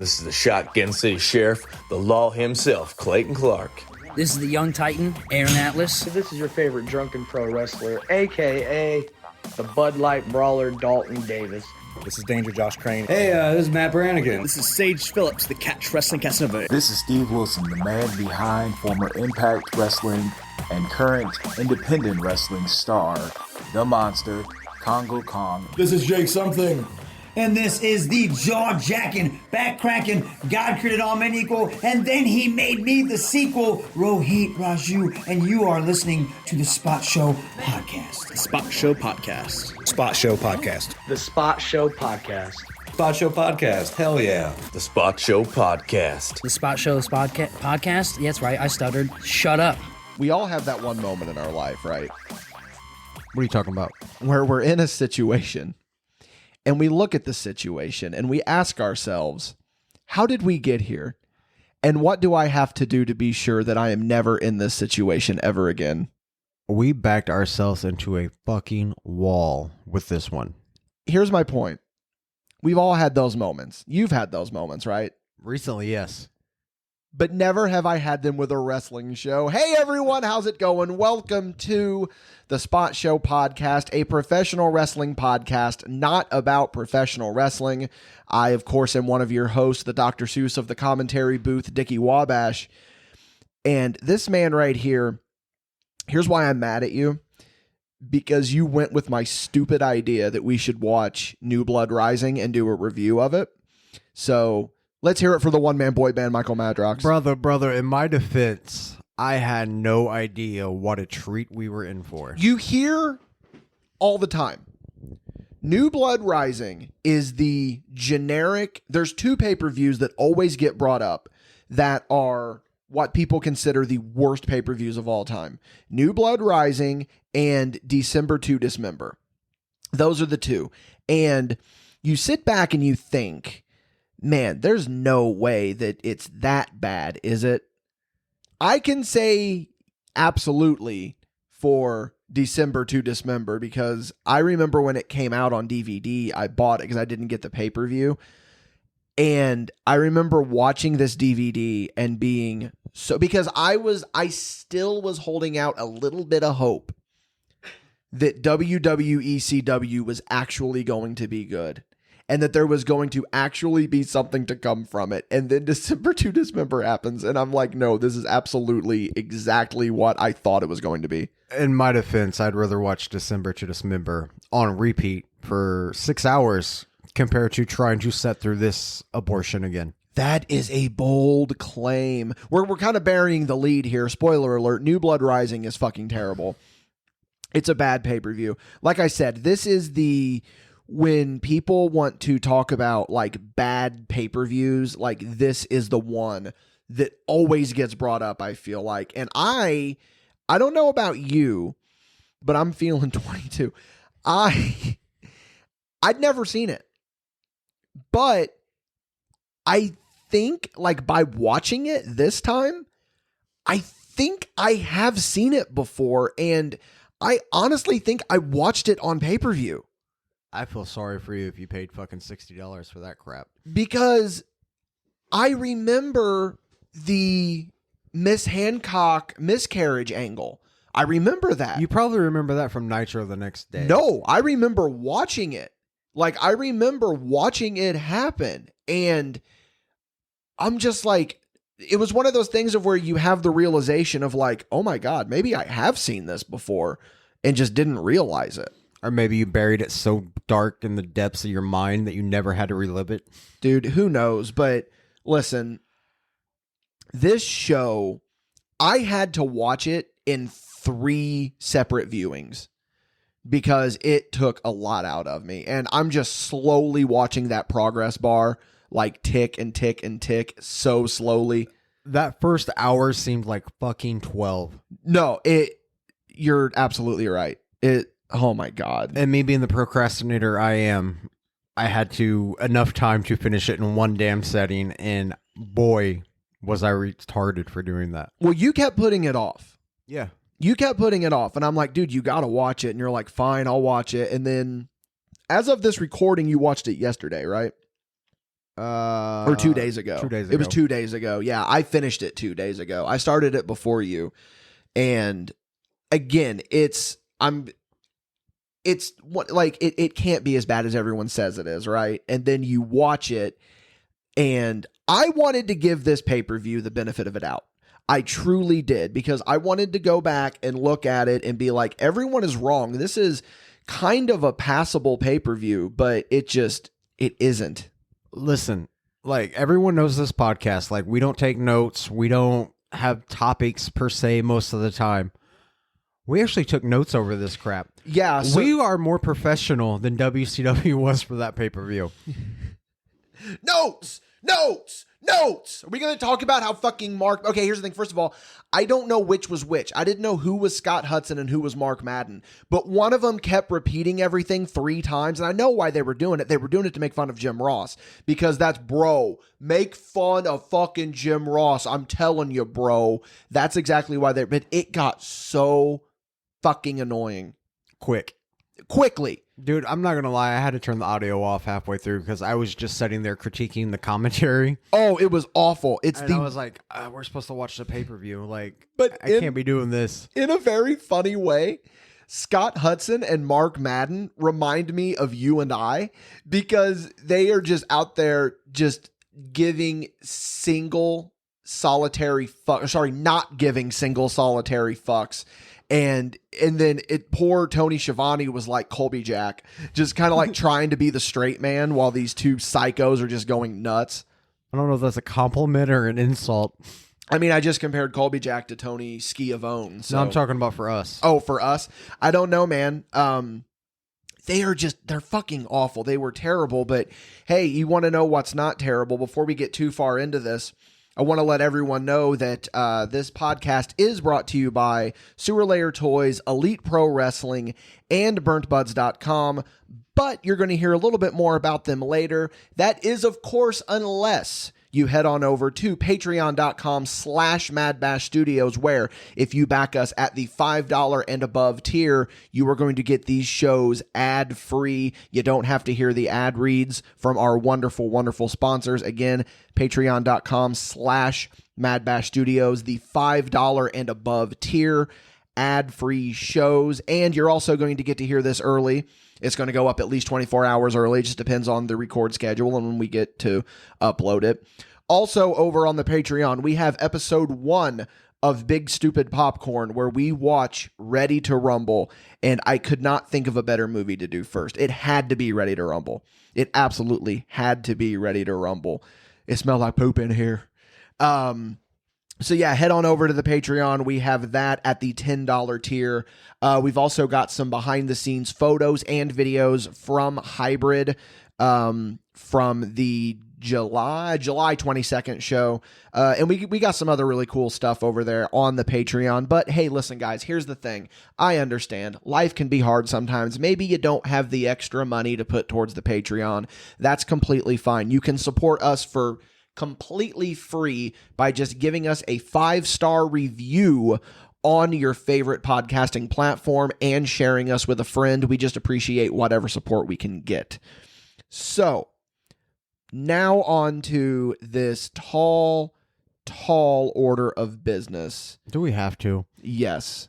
This is the Shotgun City Sheriff, the law himself, Clayton Clark. This is the young Titan, Aaron Atlas. This is your favorite drunken pro wrestler, a.k.a. the Bud Light Brawler, Dalton Davis. This is Danger Josh Crane. Hey, this is Matt Brannigan. This is Sage Phillips, the Catch Wrestling Casanova. This is Steve Wilson, the man behind former Impact Wrestling and current independent wrestling star, The Monster, Congo Kong. This is Jake Something. And this is the jaw-jacking, back-cracking, God created all men equal, and then he made me the sequel, Rohit Raju, and you are listening to the Spot Show Podcast. Spot Show Podcast. Spot Show Podcast. The Spot Show Podcast. Spot Show Podcast. Hell yeah. The Spot Show Podcast. The Spot Show Podcast? Yeah, that's right, I stuttered. Shut up. We all have that one moment in our life, right? What are you talking about? Where we're in a situation and we look at the situation and we ask ourselves, how did we get here? And what do I have to do to be sure that I am never in this situation ever again? We backed ourselves into a fucking wall with this one. Here's my point. We've all had those moments. You've had those moments, right? Recently, yes. But never have I had them with a wrestling show. Hey everyone, how's it going? Welcome to the Spot Show Podcast, a professional wrestling podcast, not about professional wrestling. I, of course, am one of your hosts, the Dr. Seuss of the commentary booth, Dickie Wabash. And this man right here, here's why I'm mad at you. Because you went with my stupid idea that we should watch New Blood Rising and do a review of it. So let's hear it for the one-man boy band, Michael Madrox. Brother, in my defense, I had no idea what a treat we were in for. You hear all the time. New Blood Rising is the generic. There's two pay-per-views that always get brought up that are what people consider the worst pay-per-views of all time. New Blood Rising and December to Dismember. Those are the two. And you sit back and you think, man, there's no way that it's that bad, is it? I can say absolutely for December to Dismember because I remember when it came out on DVD, I bought it because I didn't get the pay-per-view. And I remember watching this DVD and being so, because I still was holding out a little bit of hope that WWECW was actually going to be good. And that there was going to actually be something to come from it. And then December to Dismember happens. And I'm like, no, this is absolutely exactly what I thought it was going to be. In my defense, I'd rather watch December to Dismember on repeat for 6 hours compared to trying to set through this abortion again. That is a bold claim. We're kind of burying the lead here. Spoiler alert, New Blood Rising is fucking terrible. It's a bad pay-per-view. Like I said, this is when people want to talk about like bad pay-per-views, like this is the one that always gets brought up, I feel like. And I don't know about you, but I'm feeling 22. I'd never seen it. But I think like by watching it this time, I think I have seen it before. And I honestly think I watched it on pay-per-view. I feel sorry for you if you paid fucking $60 for that crap. Because I remember the Miss Hancock miscarriage angle. I remember that. You probably remember that from Nitro the next day. No, I remember watching it. Like, I remember watching it happen. And I'm just like, it was one of those things of where you have the realization of like, oh my God, maybe I have seen this before and just didn't realize it. Or maybe you buried it so dark in the depths of your mind that you never had to relive it. Dude, who knows? But listen, this show, I had to watch it in 3 separate viewings because it took a lot out of me. And I'm just slowly watching that progress bar like tick and tick and tick so slowly. That first hour seemed like fucking 12. No, you're absolutely right. Oh my God. And me being the procrastinator I am, I had enough time to finish it in one damn setting, and boy, was I retarded for doing that. Well, you kept putting it off. Yeah. You kept putting it off, and I'm like, dude, you gotta watch it. And you're like, fine, I'll watch it. And then, as of this recording, you watched it yesterday, right? Or 2 days ago. 2 days It was ago. 2 days ago. Yeah, I finished it 2 days ago. I started it before you. And again, it's what like it can't be as bad as everyone says it is, right? And then you watch it, and I wanted to give this pay-per-view the benefit of a doubt. I truly did, because I wanted to go back and look at it and be like, everyone is wrong. This is kind of a passable pay-per-view, but it isn't. Listen, like everyone knows this podcast. Like we don't take notes. We don't have topics per se most of the time. We actually took notes over this crap. Yeah. So, we are more professional than WCW was for that pay-per-view. Notes. Are we going to talk about how fucking Mark... Okay, here's the thing. First of all, I don't know which was which. I didn't know who was Scott Hudson and who was Mark Madden. But one of them kept repeating everything 3 times. And I know why they were doing it. They were doing it to make fun of Jim Ross. Because that's, bro, make fun of fucking Jim Ross. I'm telling you, bro. That's exactly why they... But it got so fucking annoying. Quickly. Dude, I'm not going to lie. I had to turn the audio off halfway through because I was just sitting there critiquing the commentary. Oh, it was awful. I was like, we're supposed to watch the pay-per-view. Like, but I can't be doing this. In a very funny way, Scott Hudson and Mark Madden remind me of you and I, because they are just out there just giving not giving single solitary fucks. And then poor Tony Schiavone was like Colby Jack, just kind of like trying to be the straight man while these two psychos are just going nuts. I don't know if that's a compliment or an insult. I mean, I just compared Colby Jack to Tony Schiavone. So. No, I'm talking about for us. Oh, for us? I don't know, man. They're fucking awful. They were terrible, but hey, you want to know what's not terrible? Before we get too far into this, I want to let everyone know that this podcast is brought to you by Sewer Layer Toys, Elite Pro Wrestling, and BurntBuds.com, but you're going to hear a little bit more about them later. That is, of course, unless you head on over to patreon.com/MadBashStudios, where if you back us at the $5 and above tier, you are going to get these shows ad-free. You don't have to hear the ad reads from our wonderful, wonderful sponsors. Again, patreon.com/MadBashStudios, the $5 and above tier, ad-free shows. And you're also going to get to hear this early. It's going to go up at least 24 hours early. It just depends on the record schedule and when we get to upload it. Also, over on the Patreon, we have episode 1 of Big Stupid Popcorn, where we watch Ready to Rumble, and I could not think of a better movie to do first. It had to be Ready to Rumble. It absolutely had to be Ready to Rumble. It smelled like poop in here. So yeah, head on over to the Patreon. We have that at the $10 tier. We've also got some behind the scenes photos and videos from Hybrid, from the July 22nd show. And we got some other really cool stuff over there on the Patreon. But hey, listen guys, here's the thing. I understand life can be hard sometimes. Maybe you don't have the extra money to put towards the Patreon. That's completely fine. You can support us for completely free by just giving us a 5-star review on your favorite podcasting platform and sharing us with a friend. We just appreciate whatever support we can get. So now on to this tall order of business. Do we have to? Yes.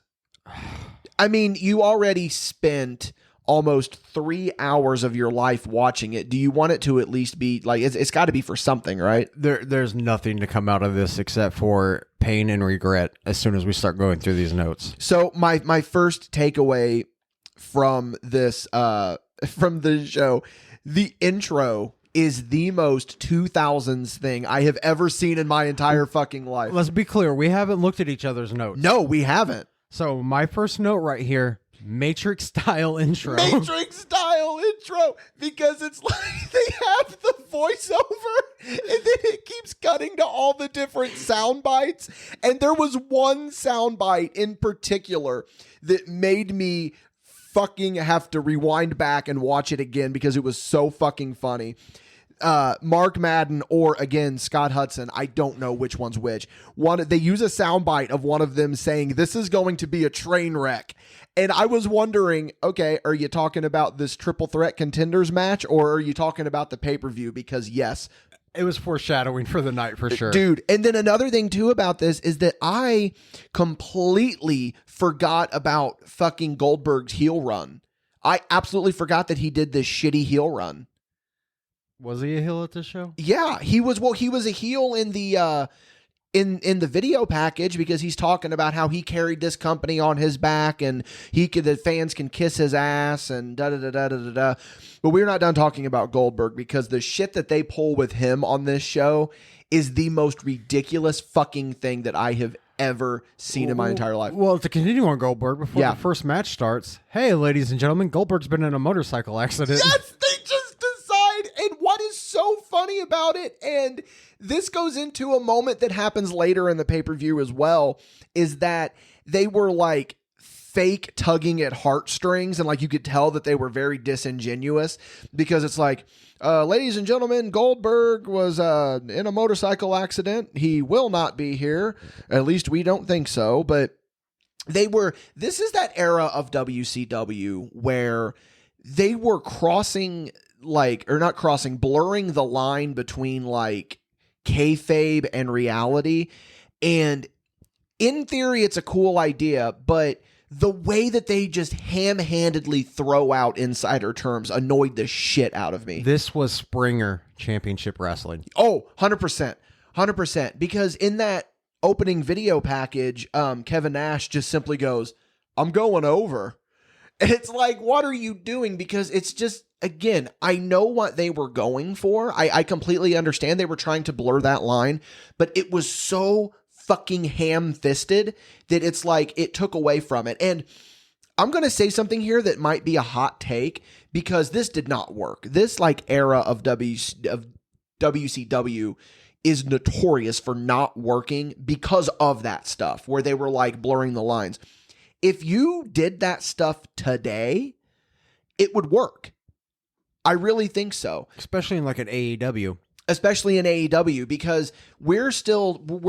I mean, you already spent almost 3 hours of your life watching it. Do you want it to at least be like, it's got to be for something, right? There's nothing to come out of this except for pain and regret as soon as we start going through these notes. So my first takeaway from this from the show, the intro is the most 2000s thing I have ever seen in my entire fucking life. Let's be clear, we haven't looked at each other's notes. No, we haven't. So my first note right here, Matrix style intro. Matrix style intro, because it's like they have the voiceover and then it keeps cutting to all the different sound bites. And there was one sound bite in particular that made me fucking have to rewind back and watch it again because it was so fucking funny. Mark Madden or again Scott Hudson, I don't know which one's which. They use a soundbite of one of them saying this is going to be a train wreck, and I was wondering, okay, are you talking about this triple threat contenders match or are you talking about the pay-per-view? Because yes, It was foreshadowing for the night for sure. Dude, and then another thing too about this is that I completely forgot about fucking Goldberg's heel run. I absolutely forgot that he did this shitty heel run. Was he a heel at this show? Yeah, he was a heel in the in the video package because he's talking about how he carried this company on his back and the fans can kiss his ass and da da da da da da. But we're not done talking about Goldberg because the shit that they pull with him on this show is the most ridiculous fucking thing that I have ever seen in my entire life. Well, to continue on Goldberg, before Yeah. the first match starts, hey, ladies and gentlemen, Goldberg's been in a motorcycle accident. Yes, they just decide. And what is so funny about it, and this goes into a moment that happens later in the pay-per-view as well, is that they were like fake tugging at heartstrings, and like you could tell that they were very disingenuous because it's like, ladies and gentlemen, Goldberg was in a motorcycle accident. He will not be here. At least we don't think so. But this is that era of WCW where they were blurring the line between like kayfabe and reality. And in theory, it's a cool idea, but the way that they just ham-handedly throw out insider terms annoyed the shit out of me. This was Springer Championship Wrestling. Oh, 100%. 100%. Because in that opening video package, Kevin Nash just simply goes, "I'm going over." And it's like, what are you doing? Because it's just, again, I know what they were going for. I completely understand they were trying to blur that line, but it was so fucking ham-fisted that it's like it took away from it. And I'm going to say something here that might be a hot take because this did not work. This like era of WCW is notorious for not working because of that stuff where they were like blurring the lines. If you did that stuff today, it would work. I really think so. Especially in like an AEW. Especially in AEW, because we're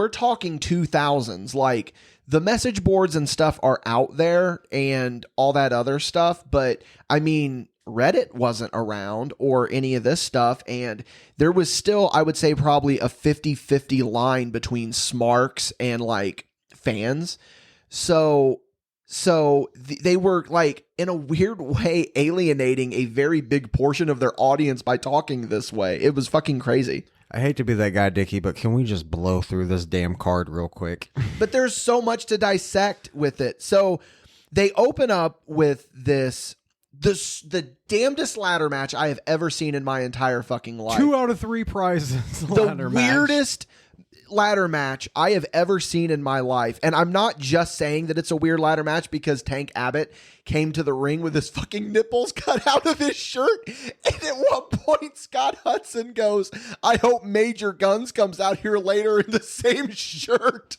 talking 2000s. Like the message boards and stuff are out there and all that other stuff. But I mean, Reddit wasn't around or any of this stuff. And there was still, I would say, probably a 50-50 line between smarks and like fans. So they were like in a weird way alienating a very big portion of their audience by talking this way. It was fucking crazy. I hate to be that guy, Dickie, but can we just blow through this damn card real quick? But there's so much to dissect with it. So they open up with the damnedest ladder match I have ever seen in my entire fucking life. 2 out of 3 prizes. The weirdest ladder match I have ever seen in my life. And I'm not just saying that it's a weird ladder match because Tank Abbott came to the ring with his fucking nipples cut out of his shirt. And at one point, Scott Hudson goes, "I hope Major Guns comes out here later in the same shirt."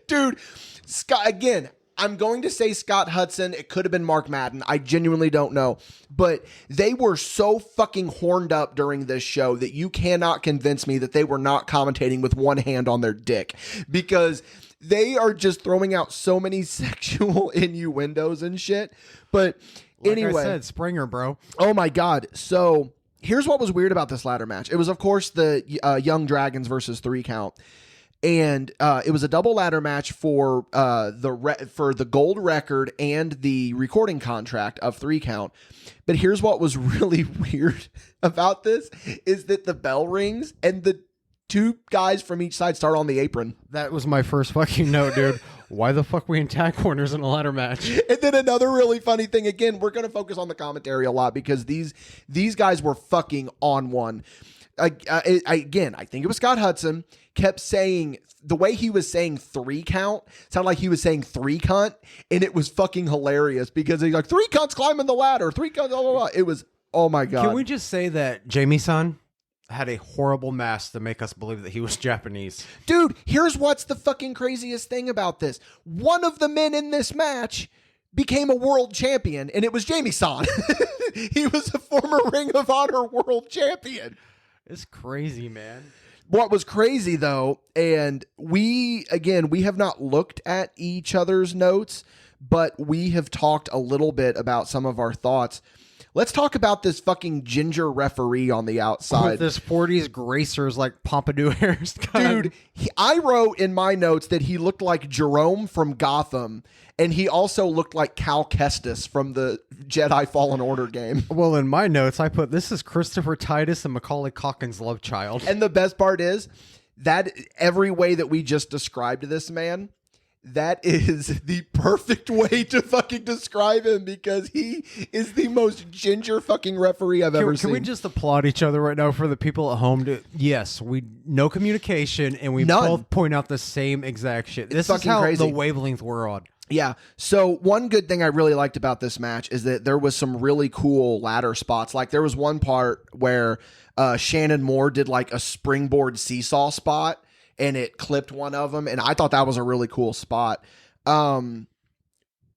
Dude, Scott, again, I'm going to say Scott Hudson. It could have been Mark Madden. I genuinely don't know. But they were so fucking horned up during this show that you cannot convince me that they were not commentating with one hand on their dick. Because they are just throwing out so many sexual innuendos and shit. But anyway. Like I said, Springer, bro. Oh my God. So here's what was weird about this ladder match. It was, of course, the Young Dragons versus 3 Count. And it was a double ladder match for the gold record and the recording contract of 3 Count. But here's what was really weird about this is that the bell rings and the 2 guys from each side start on the apron. That was my first fucking note, dude. Why the fuck we in tag corners in a ladder match? And then another really funny thing, again, we're going to focus on the commentary a lot because these guys were fucking on one. Again, I think it was Scott Hudson, kept saying, the way he was saying 3 count sounded like he was saying 3 cunt, and it was fucking hilarious because he's like, 3 cunts climbing the ladder, 3 cunts, blah, blah, blah. It was, oh my God. Can we just say that Jamie-san had a horrible mask to make us believe that he was Japanese? Dude, here's what's the fucking craziest thing about this. One of the men in this match became a world champion, and it was Jamie-san. He was a former Ring of Honor world champion. It's crazy, man. What was crazy, though, and we have not looked at each other's notes, but we have talked a little bit about some of our thoughts. let's talk about this fucking ginger referee on the outside. With this 40s gracers like pompadour hairstyle. Dude, I wrote in my notes that he looked like Jerome from Gotham, and he also looked like Cal Kestis from the Jedi Fallen Order game. Well, in my notes, I put this is Christopher Titus and Macaulay Culkin's love child. And the best part is that every way that we just described this man, that is the perfect way to fucking describe him, because he is the most ginger fucking referee I've ever seen. Can we just applaud each other right now for the people at home? Yes, we no communication, and we None. both point out the same exact shit. This is fucking how crazy. the wavelength we're on. Yeah. So one good thing I really liked about this match is that there was some really cool ladder spots. Like there was one part where Shannon Moore did like a springboard seesaw spot, and it clipped one of them, and I thought that was a really cool spot. One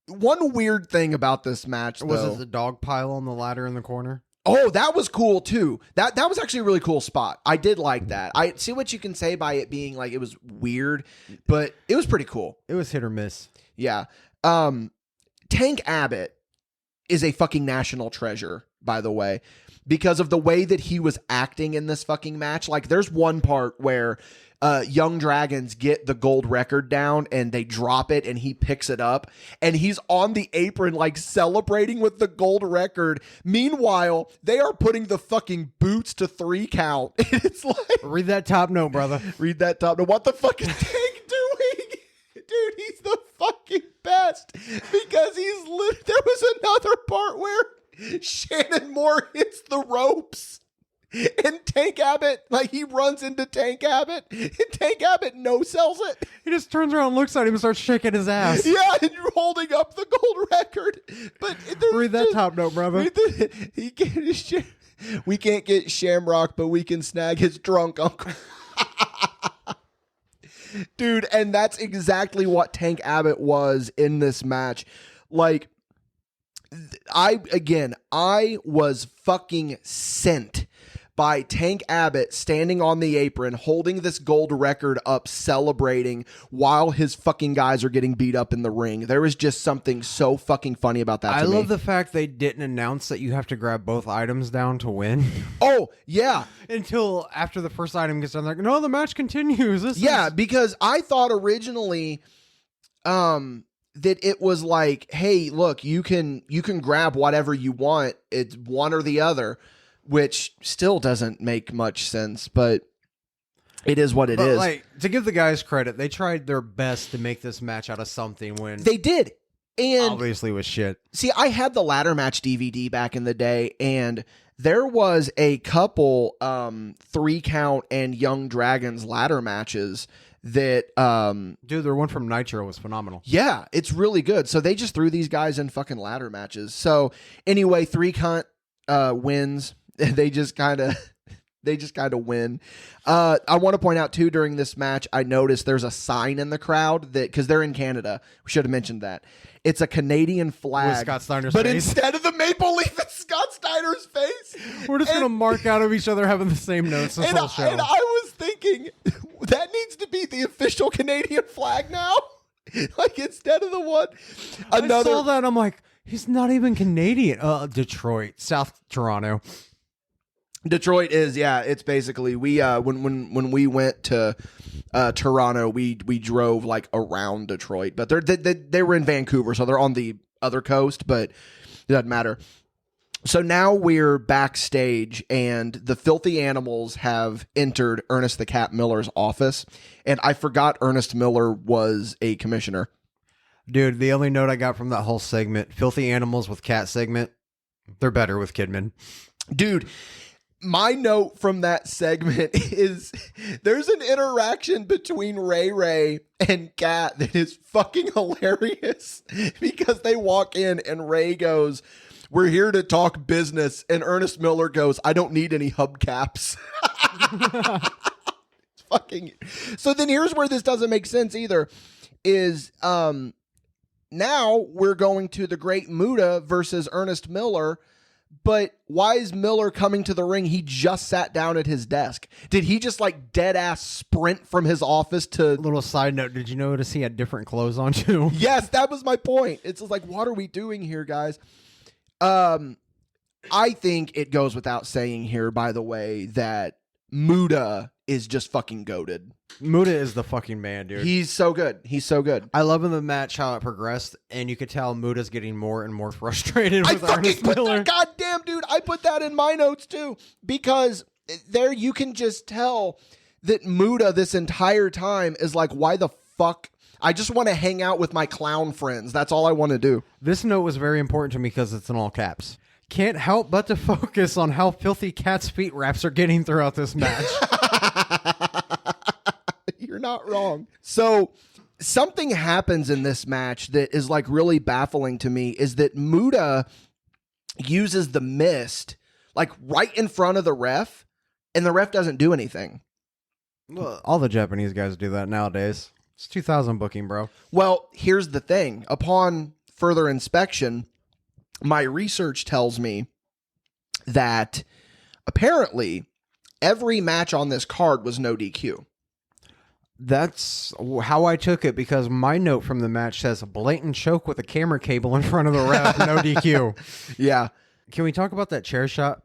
weird thing about this match, Was though, it the dog pile on the ladder in the corner? oh, that was cool too. That was actually a really cool spot. I did like that. I see what you can say by it being like it was weird, but it was pretty cool. It was hit or miss. Yeah. Tank Abbott is a fucking national treasure, by the way, because of the way that he was acting in this fucking match. Like there's one part where Young Dragons get the gold record down and they drop it and he picks it up and he's on the apron like celebrating with the gold record. Meanwhile, they are putting the fucking boots to 3 count. It's like, Read that top note, brother. read that top. Now, what the fuck is Tank doing? Dude, he's the fucking best because there was another part where Shannon Moore hits the ropes and Tank Abbott, like he runs into Tank Abbott and Tank Abbott no-sells it. He just turns around, looks at him, and starts shaking his ass. Yeah, and you're holding up the gold record. But Read that top note, brother. We can't get Shamrock, but we can snag his drunk uncle. Dude, and that's exactly what Tank Abbott was in this match. Like, I was fucking sent by Tank Abbott standing on the apron, holding this gold record up, celebrating while his fucking guys are getting beat up in the ring. There was just something so fucking funny about that. I love the fact they didn't announce that you have to grab both items down to win. Oh, yeah. Until after the first item gets done, they're like, no, the match continues. Because I thought originally that it was like, hey, look, you can grab whatever you want. It's one or the other, which still doesn't make much sense, but it is what it is. Like, to give the guys credit, they tried their best to make this match out of something when They did. And obviously was shit. see, I had the ladder match DVD back in the day, and there was a couple 3 count and Young Dragons ladder matches that Dude, their one from Nitro was phenomenal. yeah, it's really good. So they just threw these guys in fucking ladder matches. So anyway, 3 count wins. They just kind of win. I want to point out too, during this match, I noticed there's a sign in the crowd that, because they're in Canada, we should have mentioned that. It's a Canadian flag, With Scott Steiner's but face. instead of the maple leaf, it's Scott Steiner's face. We're just And- gonna mark out of each other having the same notes this and whole show. I was thinking that needs to be the official Canadian flag now. Like instead of the one, I saw that and I'm like, he's not even Canadian. Detroit, South Toronto. Detroit is, yeah, it's basically when we went to Toronto, we drove like around Detroit, but they were in Vancouver, so they're on the other coast, but it doesn't matter. So now we're backstage, and the Filthy Animals have entered Ernest the Cat Miller's office, and I forgot Ernest Miller was a commissioner. Dude, the only note I got from that whole segment, Filthy Animals with Cat segment, they're better with Kidman. Dude, my note from that segment is there's an interaction between Ray Ray and Kat that is fucking hilarious because they walk in and Ray goes, "We're here to talk business." And Ernest Miller goes, "I don't need any hubcaps." It's fucking. So then here's where this doesn't make sense either is now we're going to the Great Muta versus Ernest Miller. But why is Miller coming to the ring? He just sat down at his desk. Did he just like dead ass sprint from his office to... Little side note, did you notice he had different clothes on too? Yes, that was my point. It's just like, what are we doing here, guys? I think it goes without saying here, by the way, that Muda is just fucking goated. Muda is the fucking man, dude. He's so good. He's so good. I love in the match how it progressed, and you could tell Muda's getting more and more frustrated I with fucking Ernest put Miller. that, goddamn dude, I put that in my notes too, because there you can just tell that Muda this entire time is like, why the fuck? I just want to hang out with my clown friends. That's all I want to do. This note was very important to me because it's in all caps. Can't help but to focus on how filthy Cat's feet wraps are getting throughout this match. You're not wrong. So something happens in this match that is like really baffling to me is that Muda uses the mist like right in front of the ref, and the ref doesn't do anything. Well, all the Japanese guys do that nowadays. It's 2000 booking, bro. Well, here's the thing. Upon further inspection, my research tells me that apparently every match on this card was no DQ. That's how I took it, because my note from the match says blatant choke with a camera cable in front of the ref, no DQ. Yeah. Can we talk about that chair shot?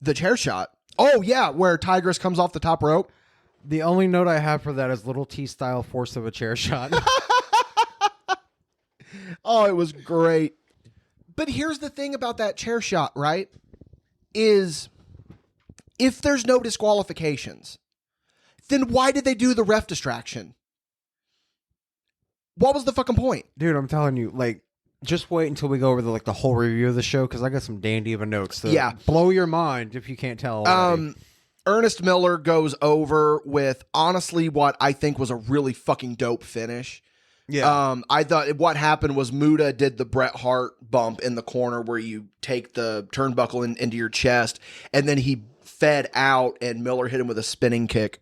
The chair shot. Oh, yeah, where Tigress comes off the top rope. The only note I have for that is little T-style force of a chair shot. Oh, it was great. But here's the thing about that chair shot, right? Is if there's no disqualifications, then why did they do the ref distraction? What was the fucking point? Dude, I'm telling you, like, just wait until we go over the whole review of the show, because I got some dandy of a notes to blow your mind if you can't tell already. Ernest Miller goes over with honestly what I think was a really fucking dope finish. Yeah. I thought what happened was Muda did the Bret Hart bump in the corner where you take the turnbuckle into your chest, and then he fed out and Miller hit him with a spinning kick.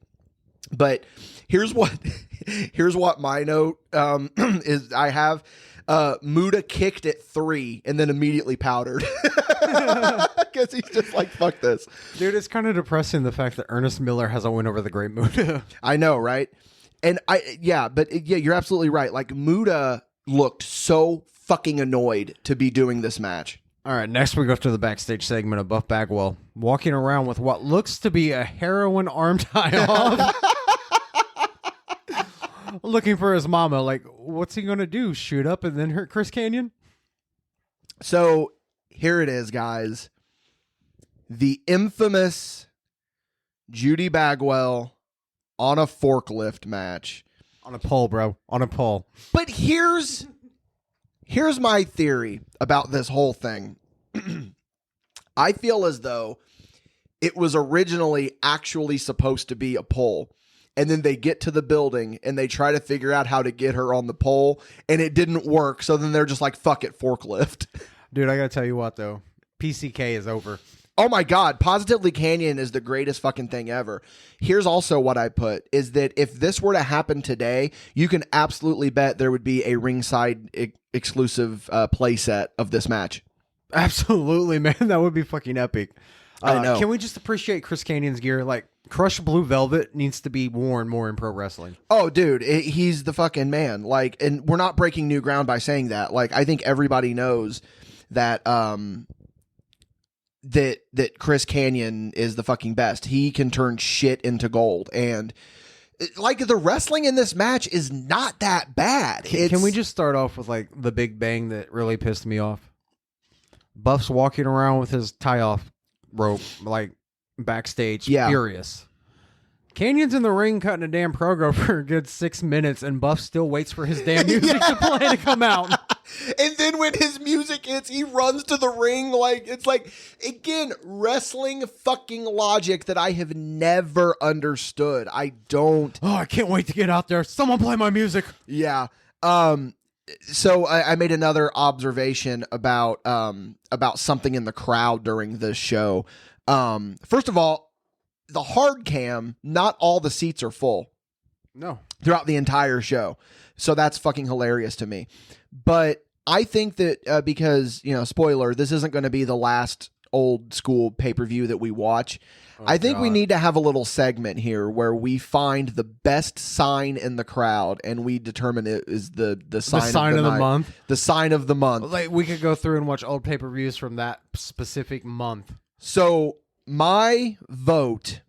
But here's what my note is. I have Muda kicked at 3 and then immediately powdered. Because he's just like, fuck this. Dude, it's kind of depressing the fact that Ernest Miller has a win over the Great Muda. I know, right? And you're absolutely right. Like, Muda looked so fucking annoyed to be doing this match. All right, next we go to the backstage segment of Buff Bagwell walking around with what looks to be a heroin arm tie off. Looking for his mama. Like, what's he going to do? Shoot up and then hurt Chris Kanyon? So here it is, guys. The infamous Judy Bagwell on a forklift match. On a pole, bro. On a pole. But here's my theory about this whole thing. I feel as though it was originally actually supposed to be a pole. And then they get to the building and they try to figure out how to get her on the pole, and it didn't work. So then they're just like, fuck it, forklift. Dude, I got to tell you what, though. PCK is over. Oh my God. Positively Canyon is the greatest fucking thing ever. Here's also what I put is that if this were to happen today, you can absolutely bet there would be a ringside exclusive playset of this match. Absolutely, man. That would be fucking epic. I know. Can we just appreciate Chris Kanyon's gear? Like, crushed blue velvet needs to be worn more in pro wrestling. Oh, dude, he's the fucking man. Like, and we're not breaking new ground by saying that. Like, I think everybody knows that that Chris Kanyon is the fucking best. He can turn shit into gold, and like the wrestling in this match is not that bad. Can we just start off with like the big bang that really pissed me off? Buff's walking around with his tie-off rope, like backstage, furious. Canyon's in the ring cutting a damn program for a good 6 minutes, and Buff still waits for his damn music to play to come out. And then when his music hits, he runs to the ring. Like, it's like, again, wrestling fucking logic that I have never understood. I don't. Oh, I can't wait to get out there. Someone play my music. Yeah. So I made another observation about something in the crowd during this show. First of all, the hard cam, not all the seats are full. No. Throughout the entire show. So that's fucking hilarious to me. But I think that because, spoiler, this isn't going to be the last old school pay-per-view that we watch. I think we need to have a little segment here where we find the best sign in the crowd and we determine it is the sign of the month. The sign of the month. Like we could go through and watch old pay-per-views from that specific month. So my vote,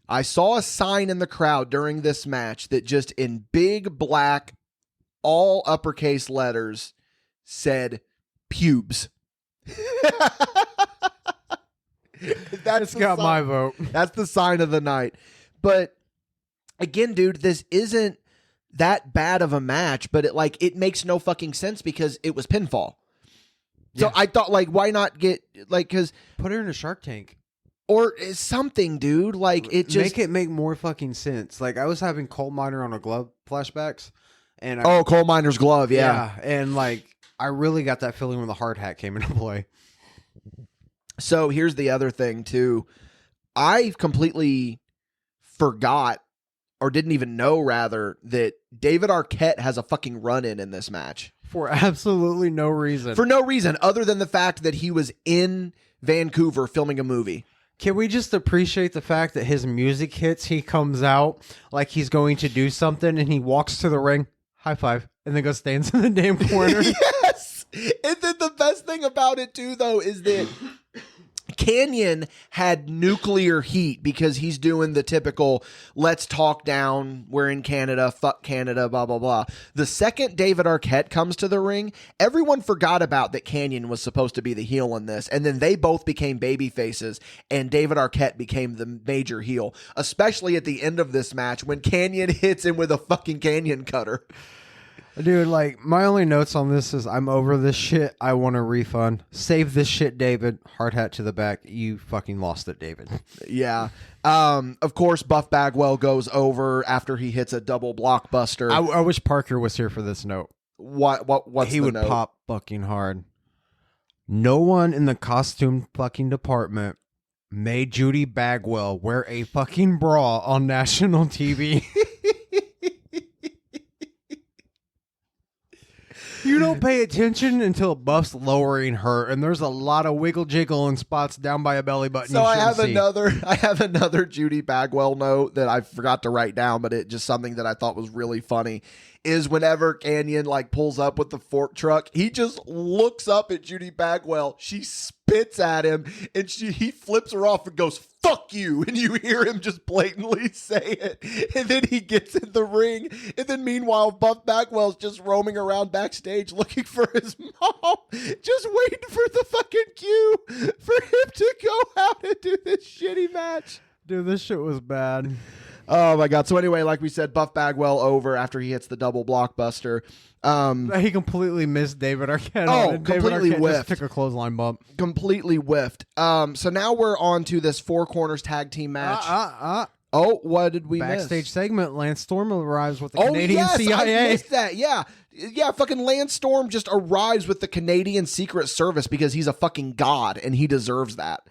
I saw a sign in the crowd during this match that just in big black, all uppercase letters said pubes. That's got my vote. That's the sign of the night. But again, dude, this isn't that bad of a match, but it makes no fucking sense because it was pinfall. So I thought, why not get because put her in a Shark Tank or something, dude. It just make more fucking sense. Like I was having Coal Miner on a glove flashbacks, and Coal Miner's glove, yeah, and I really got that feeling when the hard hat came into play. So here's the other thing too. I completely forgot or didn't even know rather that David Arquette has a fucking run-in this match. For absolutely no reason. For no reason other than the fact that he was in Vancouver filming a movie. Can we just appreciate the fact that his music hits, he comes out like he's going to do something and he walks to the ring, high five, and then goes stands in the damn corner? Yes! And then the best thing about it too, though, is that Kanyon had nuclear heat because he's doing the typical let's talk down, we're in Canada, fuck Canada, blah, blah, blah. The second David Arquette comes to the ring, everyone forgot about that Kanyon was supposed to be the heel in this, and then they both became baby faces, and David Arquette became the major heel, especially at the end of this match when Kanyon hits him with a fucking Canyon cutter. Dude, my only notes on this is I'm over this shit. I want a refund. Save this shit, David. Hard hat to the back. You fucking lost it, David. Yeah. Of course, Buff Bagwell goes over after he hits a double blockbuster. I wish Parker was here for this note. What's he the would note? pop fucking hard. No one in the costume fucking department made Judy Bagwell wear a fucking bra on national TV. You don't pay attention until Buff's lowering her, and there's a lot of wiggle jiggle and spots down by a belly button. So I have another Judy Bagwell note that I forgot to write down, but it just something that I thought was really funny is whenever Kanyon pulls up with the fork truck, he just looks up at Judy Bagwell. She spits at him and he flips her off and goes, "Fuck you." And you hear him just blatantly say it. And then he gets in the ring. And then meanwhile, Buff Bagwell's just roaming around backstage looking for his mom, just waiting for the fucking cue for him to go out and do this shitty match. Dude, this shit was bad. Oh my God. So anyway, like we said, Buff Bagwell over after he hits the double blockbuster. He completely missed David Arquette. Completely David Arquette whiffed. just took a clothesline bump. Completely whiffed. So now we're on to this Four Corners tag team match. Oh, what did we Backstage miss? segment, Lance Storm arrives with the Canadian yes, CIA. I missed that. Yeah, fucking Lance Storm just arrives with the Canadian Secret Service because he's a fucking god and he deserves that.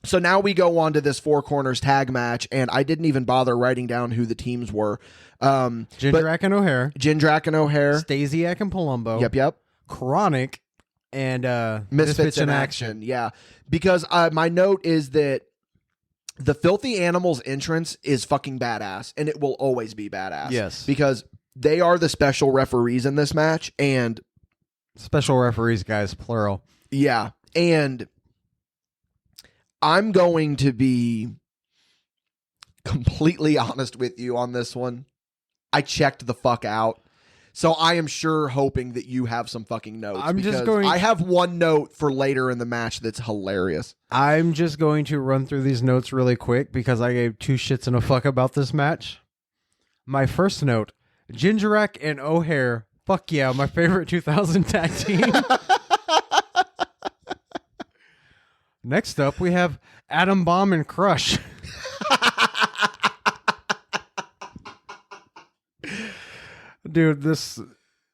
So now we go on to this Four Corners tag match, and I didn't even bother writing down who the teams were. Jindrak and O'Hare. Stasiak and Palumbo. Yep. Chronic and Misfits in Action. Yeah, because my note is that the Filthy Animals entrance is fucking badass, and it will always be badass. Yes. Because they are the special referees in this match, and... Special referees, guys, plural. Yeah, and... I'm going to be completely honest with you on this one. I checked the fuck out. So I am sure hoping that you have some fucking notes. I have one note for later in the match that's hilarious. I'm just going to run through these notes really quick because I gave two shits and a fuck about this match. My first note, Jindrak and O'Hare, fuck yeah, my favorite 2000 tag team. Next up, we have Adam Bomb and Crush. Dude,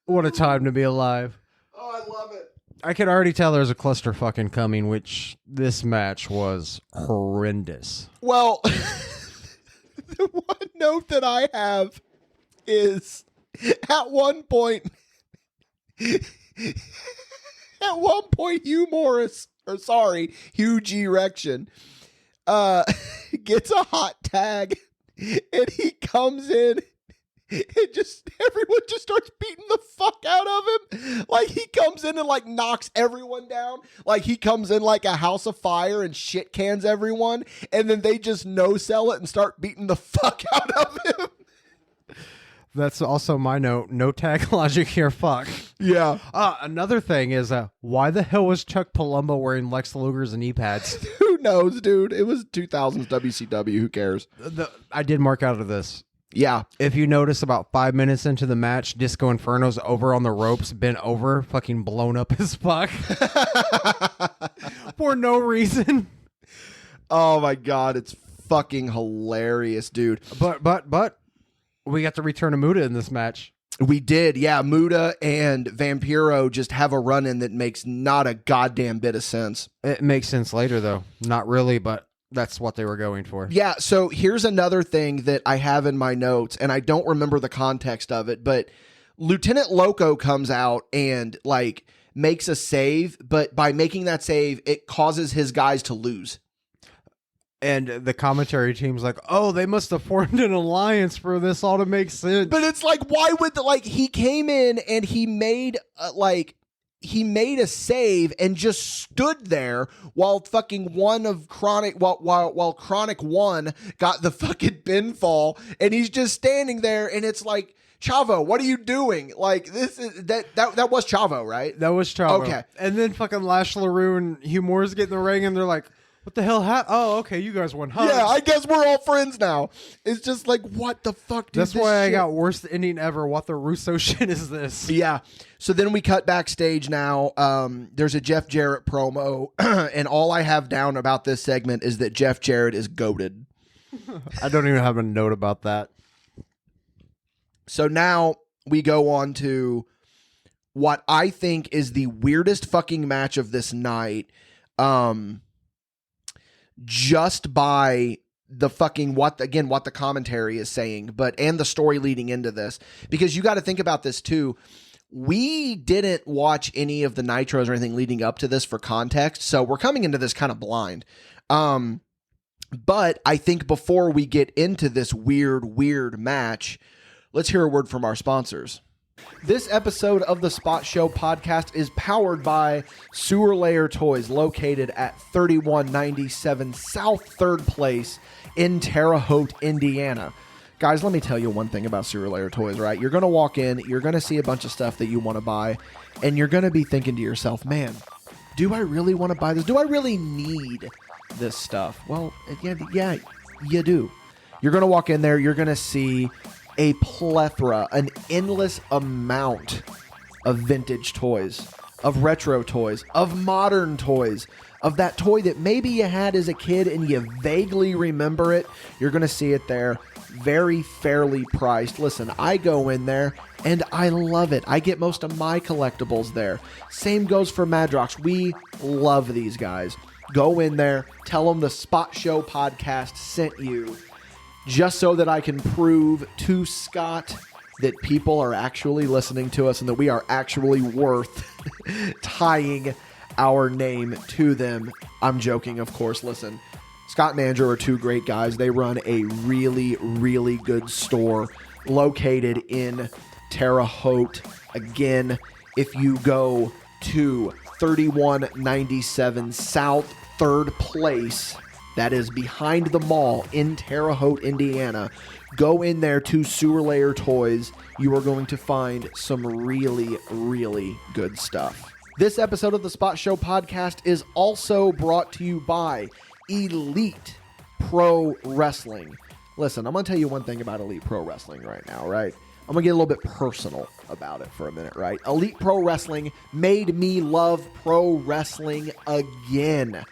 what a time to be alive. Oh, I love it. I could already tell there's a cluster fucking coming, which this match was horrendous. Well, the one note that I have is at one point... At one point, Hugh G. Rection, gets a hot tag, and he comes in. Everyone just starts beating the fuck out of him. Like, he comes in and like knocks everyone down. Like, he comes in like a house of fire and shit cans everyone, and then they just no sell it and start beating the fuck out of him. That's also my note. No tag logic here. Fuck. Yeah. Another thing is, why the hell was Chuck Palumbo wearing Lex Luger's knee pads? Who knows, dude? It was 2000s WCW. Who cares? I did mark out of this. Yeah. If you notice, about 5 minutes into the match, Disco Inferno's over on the ropes, bent over, fucking blown up as fuck. For no reason. Oh my God. It's fucking hilarious, dude. But we got the return of Muda in this match. We did, yeah. Muda and Vampiro just have a run-in that makes not a goddamn bit of sense. It makes sense later, though. Not really, but that's what they were going for. Yeah, so here's another thing that I have in my notes, and I don't remember the context of it, but Lieutenant Loco comes out and, like, makes a save, but by making that save, it causes his guys to lose. And the commentary team's like, oh, they must have formed an alliance for this all to make sense. But it's like, why would he came in and he made a save and just stood there while fucking while Chronic 1 got the fucking pinfall, and he's just standing there, and it's like, Chavo, what are you doing? Like, this is that was Chavo, right? That was Chavo. Okay. And then fucking Lash LaRue and Hugh Morris get in the ring, and they're like, what the hell happened? Oh, okay, you guys won hugs. Yeah, I guess we're all friends now. It's just like, what the fuck, dude? That's why I got worst ending ever. What the Russo shit is this? Yeah. So then we cut backstage now. There's a Jeff Jarrett promo, and all I have down about this segment is that Jeff Jarrett is goated. I don't even have a note about that. So now we go on to what I think is the weirdest fucking match of this night. Just by the fucking what the commentary is saying, and the story leading into this, because you got to think about this too. We didn't watch any of the Nitros or anything leading up to this for context, so we're coming into this kind of blind. But I think before we get into this weird match, let's hear a word from our sponsors. This episode of the Spot Show podcast is powered by Sewer Layer Toys, located at 3197 South 3rd Place in Terre Haute, Indiana. Guys, let me tell you one thing about Sewer Layer Toys, right? You're going to walk in, you're going to see a bunch of stuff that you want to buy, and you're going to be thinking to yourself, man, do I really want to buy this? Do I really need this stuff? Well, yeah, you do. You're going to walk in there, you're going to see a plethora, an endless amount of vintage toys, of retro toys, of modern toys, of that toy that maybe you had as a kid and you vaguely remember it. You're going to see it there, very fairly priced. Listen, I go in there and I love it. I get most of my collectibles there. Same goes for Madrox. We love these guys. Go in there, tell them the Spot Show podcast sent you, just so that I can prove to Scott that people are actually listening to us and that we are actually worth tying our name to them. I'm joking, of course. Listen, Scott and Andrew are two great guys. They run a really, really good store located in Terre Haute. Again, if you go to 3197 South 3rd Place, that is behind the mall in Terre Haute, Indiana. Go in there to Sewer Layer Toys. You are going to find some really, really good stuff. This episode of the Spot Show podcast is also brought to you by Elite Pro Wrestling. Listen, I'm going to tell you one thing about Elite Pro Wrestling right now, right? I'm going to get a little bit personal about it for a minute, right? Elite Pro Wrestling made me love pro wrestling again.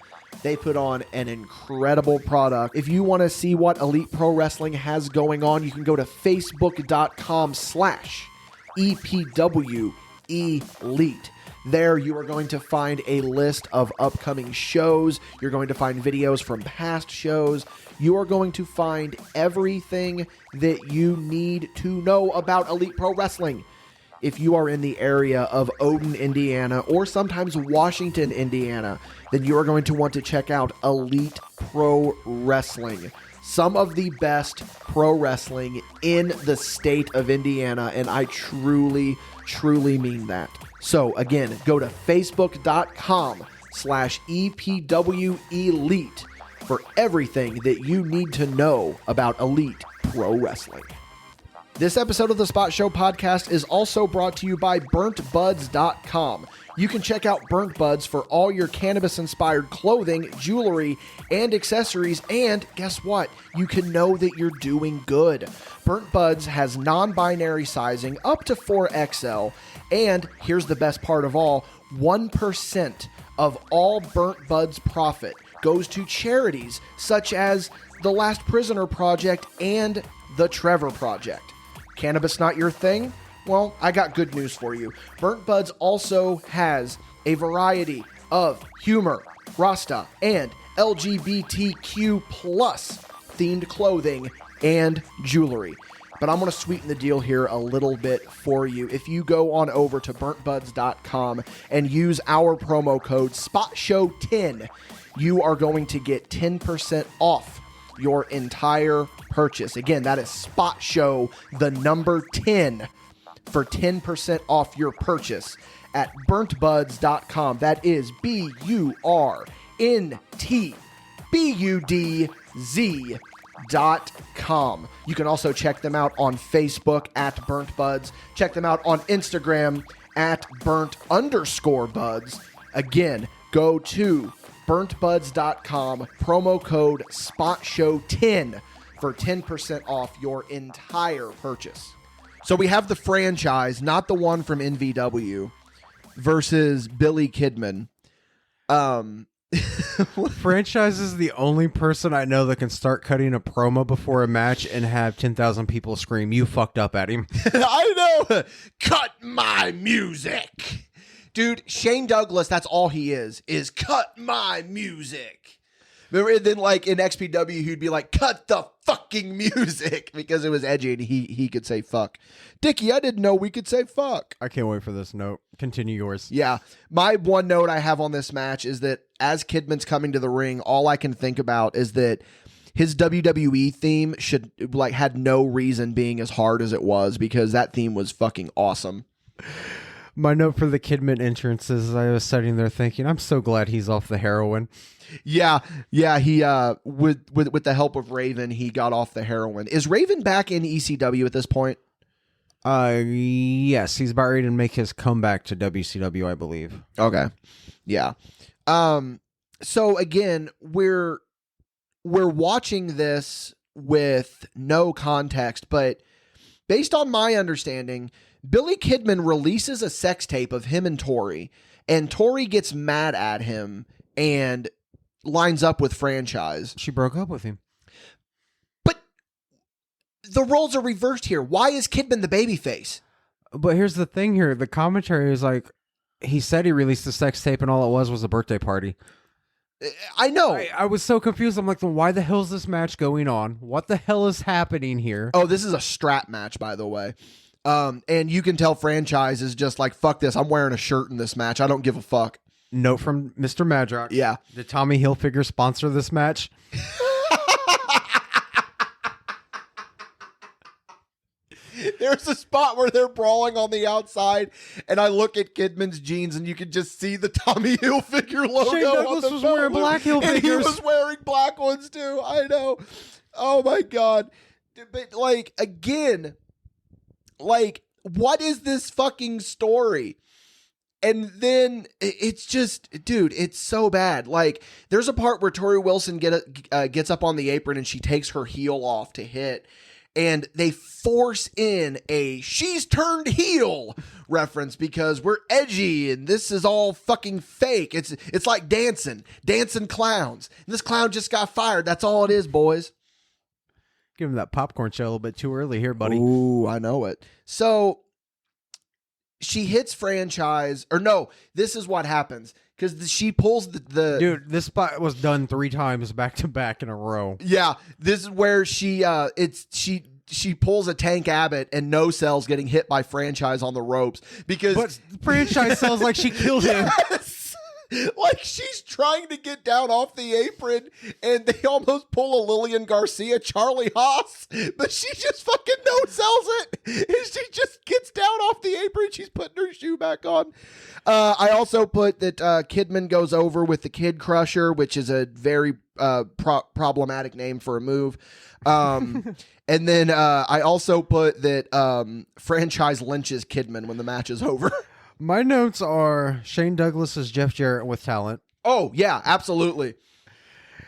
They put on an incredible product. If you want to see what Elite Pro Wrestling has going on, you can go to facebook.com/EPW Elite. There you are going to find a list of upcoming shows. You're going to find videos from past shows. You are going to find everything that you need to know about Elite Pro Wrestling. if you are in the area of Odin, Indiana, or sometimes Washington, Indiana, then you are going to want to check out Elite Pro Wrestling. Some of the best pro wrestling in the state of Indiana, and I truly, truly mean that. So again, go to facebook.com/EPW Elite for everything that you need to know about Elite Pro Wrestling. This episode of the Spot Show podcast is also brought to you by BurntBuds.com. You can check out Burnt Buds for all your cannabis-inspired clothing, jewelry, and accessories, and guess what? You can know that you're doing good. Burnt Buds has non-binary sizing up to 4XL, and here's the best part of all, 1% of all Burnt Buds profit goes to charities such as the Last Prisoner Project and the Trevor Project. Cannabis not your thing? Well, I got good news for you. Burnt Buds also has a variety of humor, Rasta, and LGBTQ plus themed clothing and jewelry. But I'm going to sweeten the deal here a little bit for you. If you go on over to burntbuds.com and use our promo code SPOTSHOW10, you are going to get 10% off your entire purchase. Again, that is Spot Show, the number 10, for 10% off your purchase at burntbuds.com. That is BURNTBUDZ.com. You can also check them out on Facebook at Burnt Buds. Check them out on Instagram at burnt_buds. Again, go to burntbuds.com, promo code SPOTSHOW10 for 10% off your entire purchase. So we have the franchise, not the one from NVW, versus Billy Kidman. Franchise is the only person I know that can start cutting a promo before a match and have 10,000 people scream, "You fucked up" at him. I know! Cut my music! Dude, Shane Douglas, that's all he is cut my music. Remember, and then like in XPW, he'd be like, cut the fucking music, because it was edgy and he could say fuck. Dickie, I didn't know we could say fuck. I can't wait for this note. Continue yours. Yeah. My one note I have on this match is that as Kidman's coming to the ring, all I can think about is that his WWE theme should had no reason being as hard as it was, because that theme was fucking awesome. My note for the Kidman entrance is I was sitting there thinking, I'm so glad he's off the heroin. Yeah, he with the help of Raven, he got off the heroin. Is Raven back in ECW at this point? Yes, he's about ready to make his comeback to WCW, I believe. Okay. Yeah. So again, we're watching this with no context, but based on my understanding, Billy Kidman releases a sex tape of him and Tori gets mad at him and lines up with Franchise. She broke up with him. But the roles are reversed here. Why is Kidman the babyface? But here's the thing here. The commentary is like, he said he released the sex tape and all it was a birthday party. I know. I was so confused. I'm like, then why the hell is this match going on? What the hell is happening here? Oh, this is a strap match, by the way. And you can tell Franchise is just like, fuck this. I'm wearing a shirt in this match. I don't give a fuck. Note from Mr. Madrox. Yeah. Did Tommy Hilfiger sponsor this match? There's a spot where they're brawling on the outside, and I look at Kidman's jeans, and you can just see the Tommy Hilfiger logo. Shane Douglas was wearing black Hilfigers. And he was wearing black ones too. I know. Oh my God. But like, again, like, what is this fucking story? And then it's just, dude, it's so bad. Like, there's a part where Tori Wilson gets up on the apron and she takes her heel off to hit, and they force in a "she's turned heel" reference because we're edgy and this is all fucking fake. It's like dancing clowns. And this clown just got fired. That's all it is, boys. Give him that popcorn shell a little bit too early here, buddy. Ooh, I know it. So she hits Franchise, or no, this is what happens, because she pulls the dude. This spot was done 3 times back to back in a row. Yeah, this is where she she pulls a Tank Abbott and no sells getting hit by Franchise on the ropes because But Franchise sells like she killed him. Yes! Like she's trying to get down off the apron and they almost pull a Lillian Garcia, Charlie Haas, but she just fucking no sells it. And she just gets down off the apron. She's putting her shoe back on. I also put that Kidman goes over with the Kid Crusher, which is a very problematic name for a move. And then I also put that Franchise lynches Kidman when the match is over. My notes are Shane Douglas is Jeff Jarrett with talent. Oh, yeah, absolutely.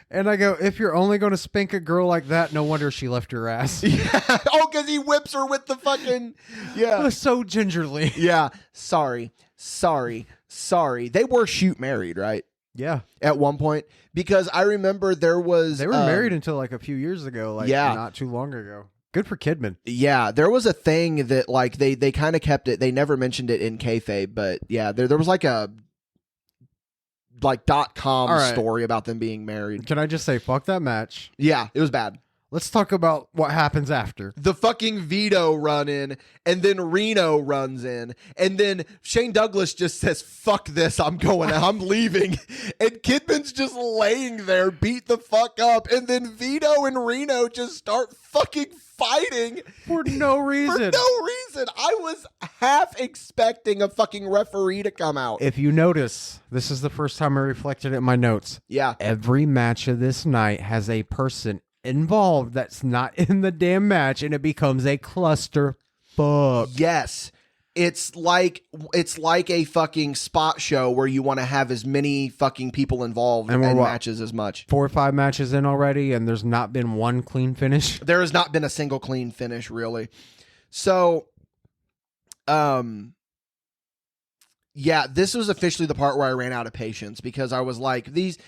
And I go, if you're only going to spank a girl like that, no wonder she left your ass. Yeah. Oh, because he whips her with the fucking... Yeah. So gingerly. Yeah. Sorry. They were shoot married, right? Yeah. At one point. Because I remember there was... They were married until like a few years ago. Like not too long ago. Good for Kidman. Yeah, there was a thing that like they kind of kept it. They never mentioned it in kayfabe, but yeah, there was like a .com story about them being married. Can I just say, fuck that match? Yeah, it was bad. Let's talk about what happens after. The fucking Vito run in, and then Reno runs in, and then Shane Douglas just says, fuck this, I'm leaving. And Kidman's just laying there, beat the fuck up, and then Vito and Reno just start fucking fighting. For no reason. I was half expecting a fucking referee to come out. If you notice, this is the first time I reflected it in my notes. Yeah. Every match of this night has a person involved that's not in the damn match, and it becomes a cluster fuck. Yes. It's like a fucking spot show where you want to have as many fucking people involved in matches as much. 4 or 5 matches in already, and there's not been one clean finish. There has not been a single clean finish, really. So, yeah, this was officially the part where I ran out of patience because I was like, these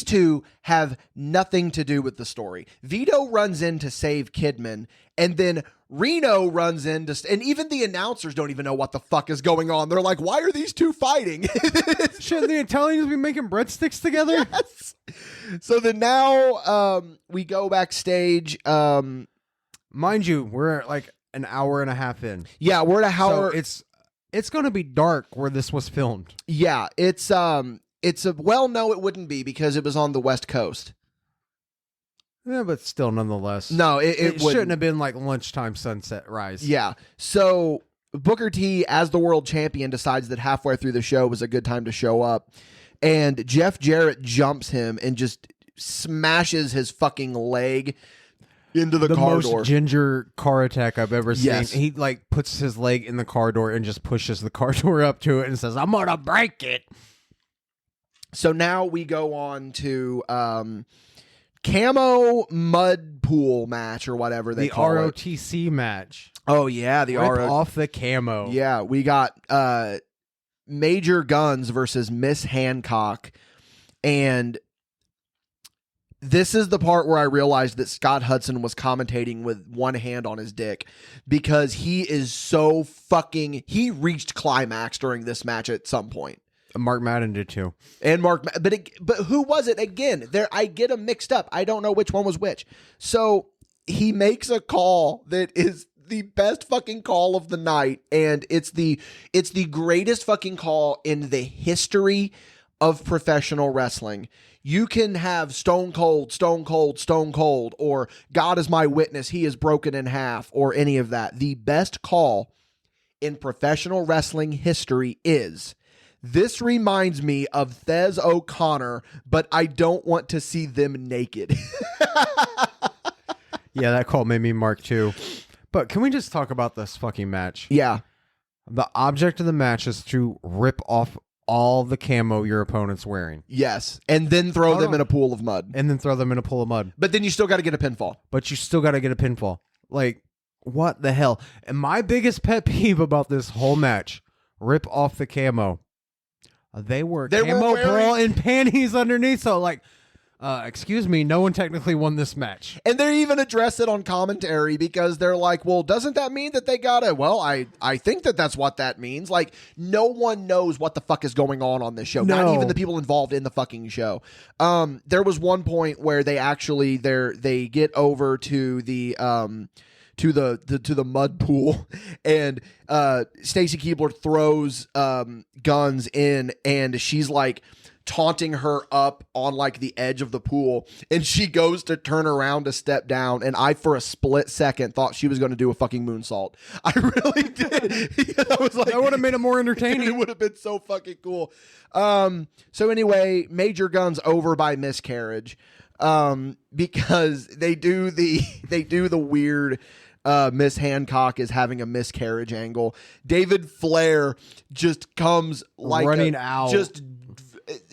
two have nothing to do with the story. Vito runs in to save Kidman, and then Reno runs in to... And even the announcers don't even know what the fuck is going on. They're like, why are these two fighting? Shouldn't the Italians be making breadsticks together? Yes. So then now we go backstage. Mind you, we're like an hour and a half in. Yeah, we're at an hour... So it's going to be dark where this was filmed. Yeah, it's no, it wouldn't be because it was on the West Coast. Yeah, but still, nonetheless. No, it shouldn't have been like lunchtime sunset rise. Yeah. So Booker T, as the world champion, decides that halfway through the show was a good time to show up. And Jeff Jarrett jumps him and just smashes his fucking leg into the car door. The most ginger car attack I've ever seen. Yes. He like puts his leg in the car door and just pushes the car door up to it and says, I'm going to break it. So now we go on to Camo Mud Pool match or whatever they call it. The ROTC match. Oh, yeah. The Rip off the camo. Yeah, we got Major Guns versus Miss Hancock. And this is the part where I realized that Scott Hudson was commentating with one hand on his dick because he is so fucking... He reached climax during this match at some point. Mark Madden did too. And but who was it again? I get them mixed up. I don't know which one was which. So he makes a call that is the best fucking call of the night, and it's the greatest fucking call in the history of professional wrestling. You can have Stone Cold, Stone Cold, Stone Cold, or God is my witness, he is broken in half, or any of that. The best call in professional wrestling history is... This reminds me of Thez O'Connor, but I don't want to see them naked. Yeah, that call made me mark too. But can we just talk about this fucking match? Yeah. The object of the match is to rip off all the camo your opponent's wearing. Yes. And then throw them in a pool of mud. But then you still got to get a pinfall. Like, what the hell? And my biggest pet peeve about this whole match, rip off the camo. They were camo bra and panties underneath. So, like, excuse me, no one technically won this match. And they even address it on commentary because they're like, well, doesn't that mean that they got it? Well, I think that's what that means. Like, no one knows what the fuck is going on this show. No. Not even the people involved in the fucking show. There was one point where they actually, they get over to the to the mud pool, and Stacy Keibler throws Guns in, and she's like taunting her up on like the edge of the pool, and she goes to turn around to step down, and I for a split second thought she was going to do a fucking moonsault. I really did. I was like, that would have made it more entertaining. It would have been so fucking cool. So anyway, Major Guns over by miscarriage, because they do the weird Miss Hancock is having a miscarriage angle. David Flair just comes like running out, just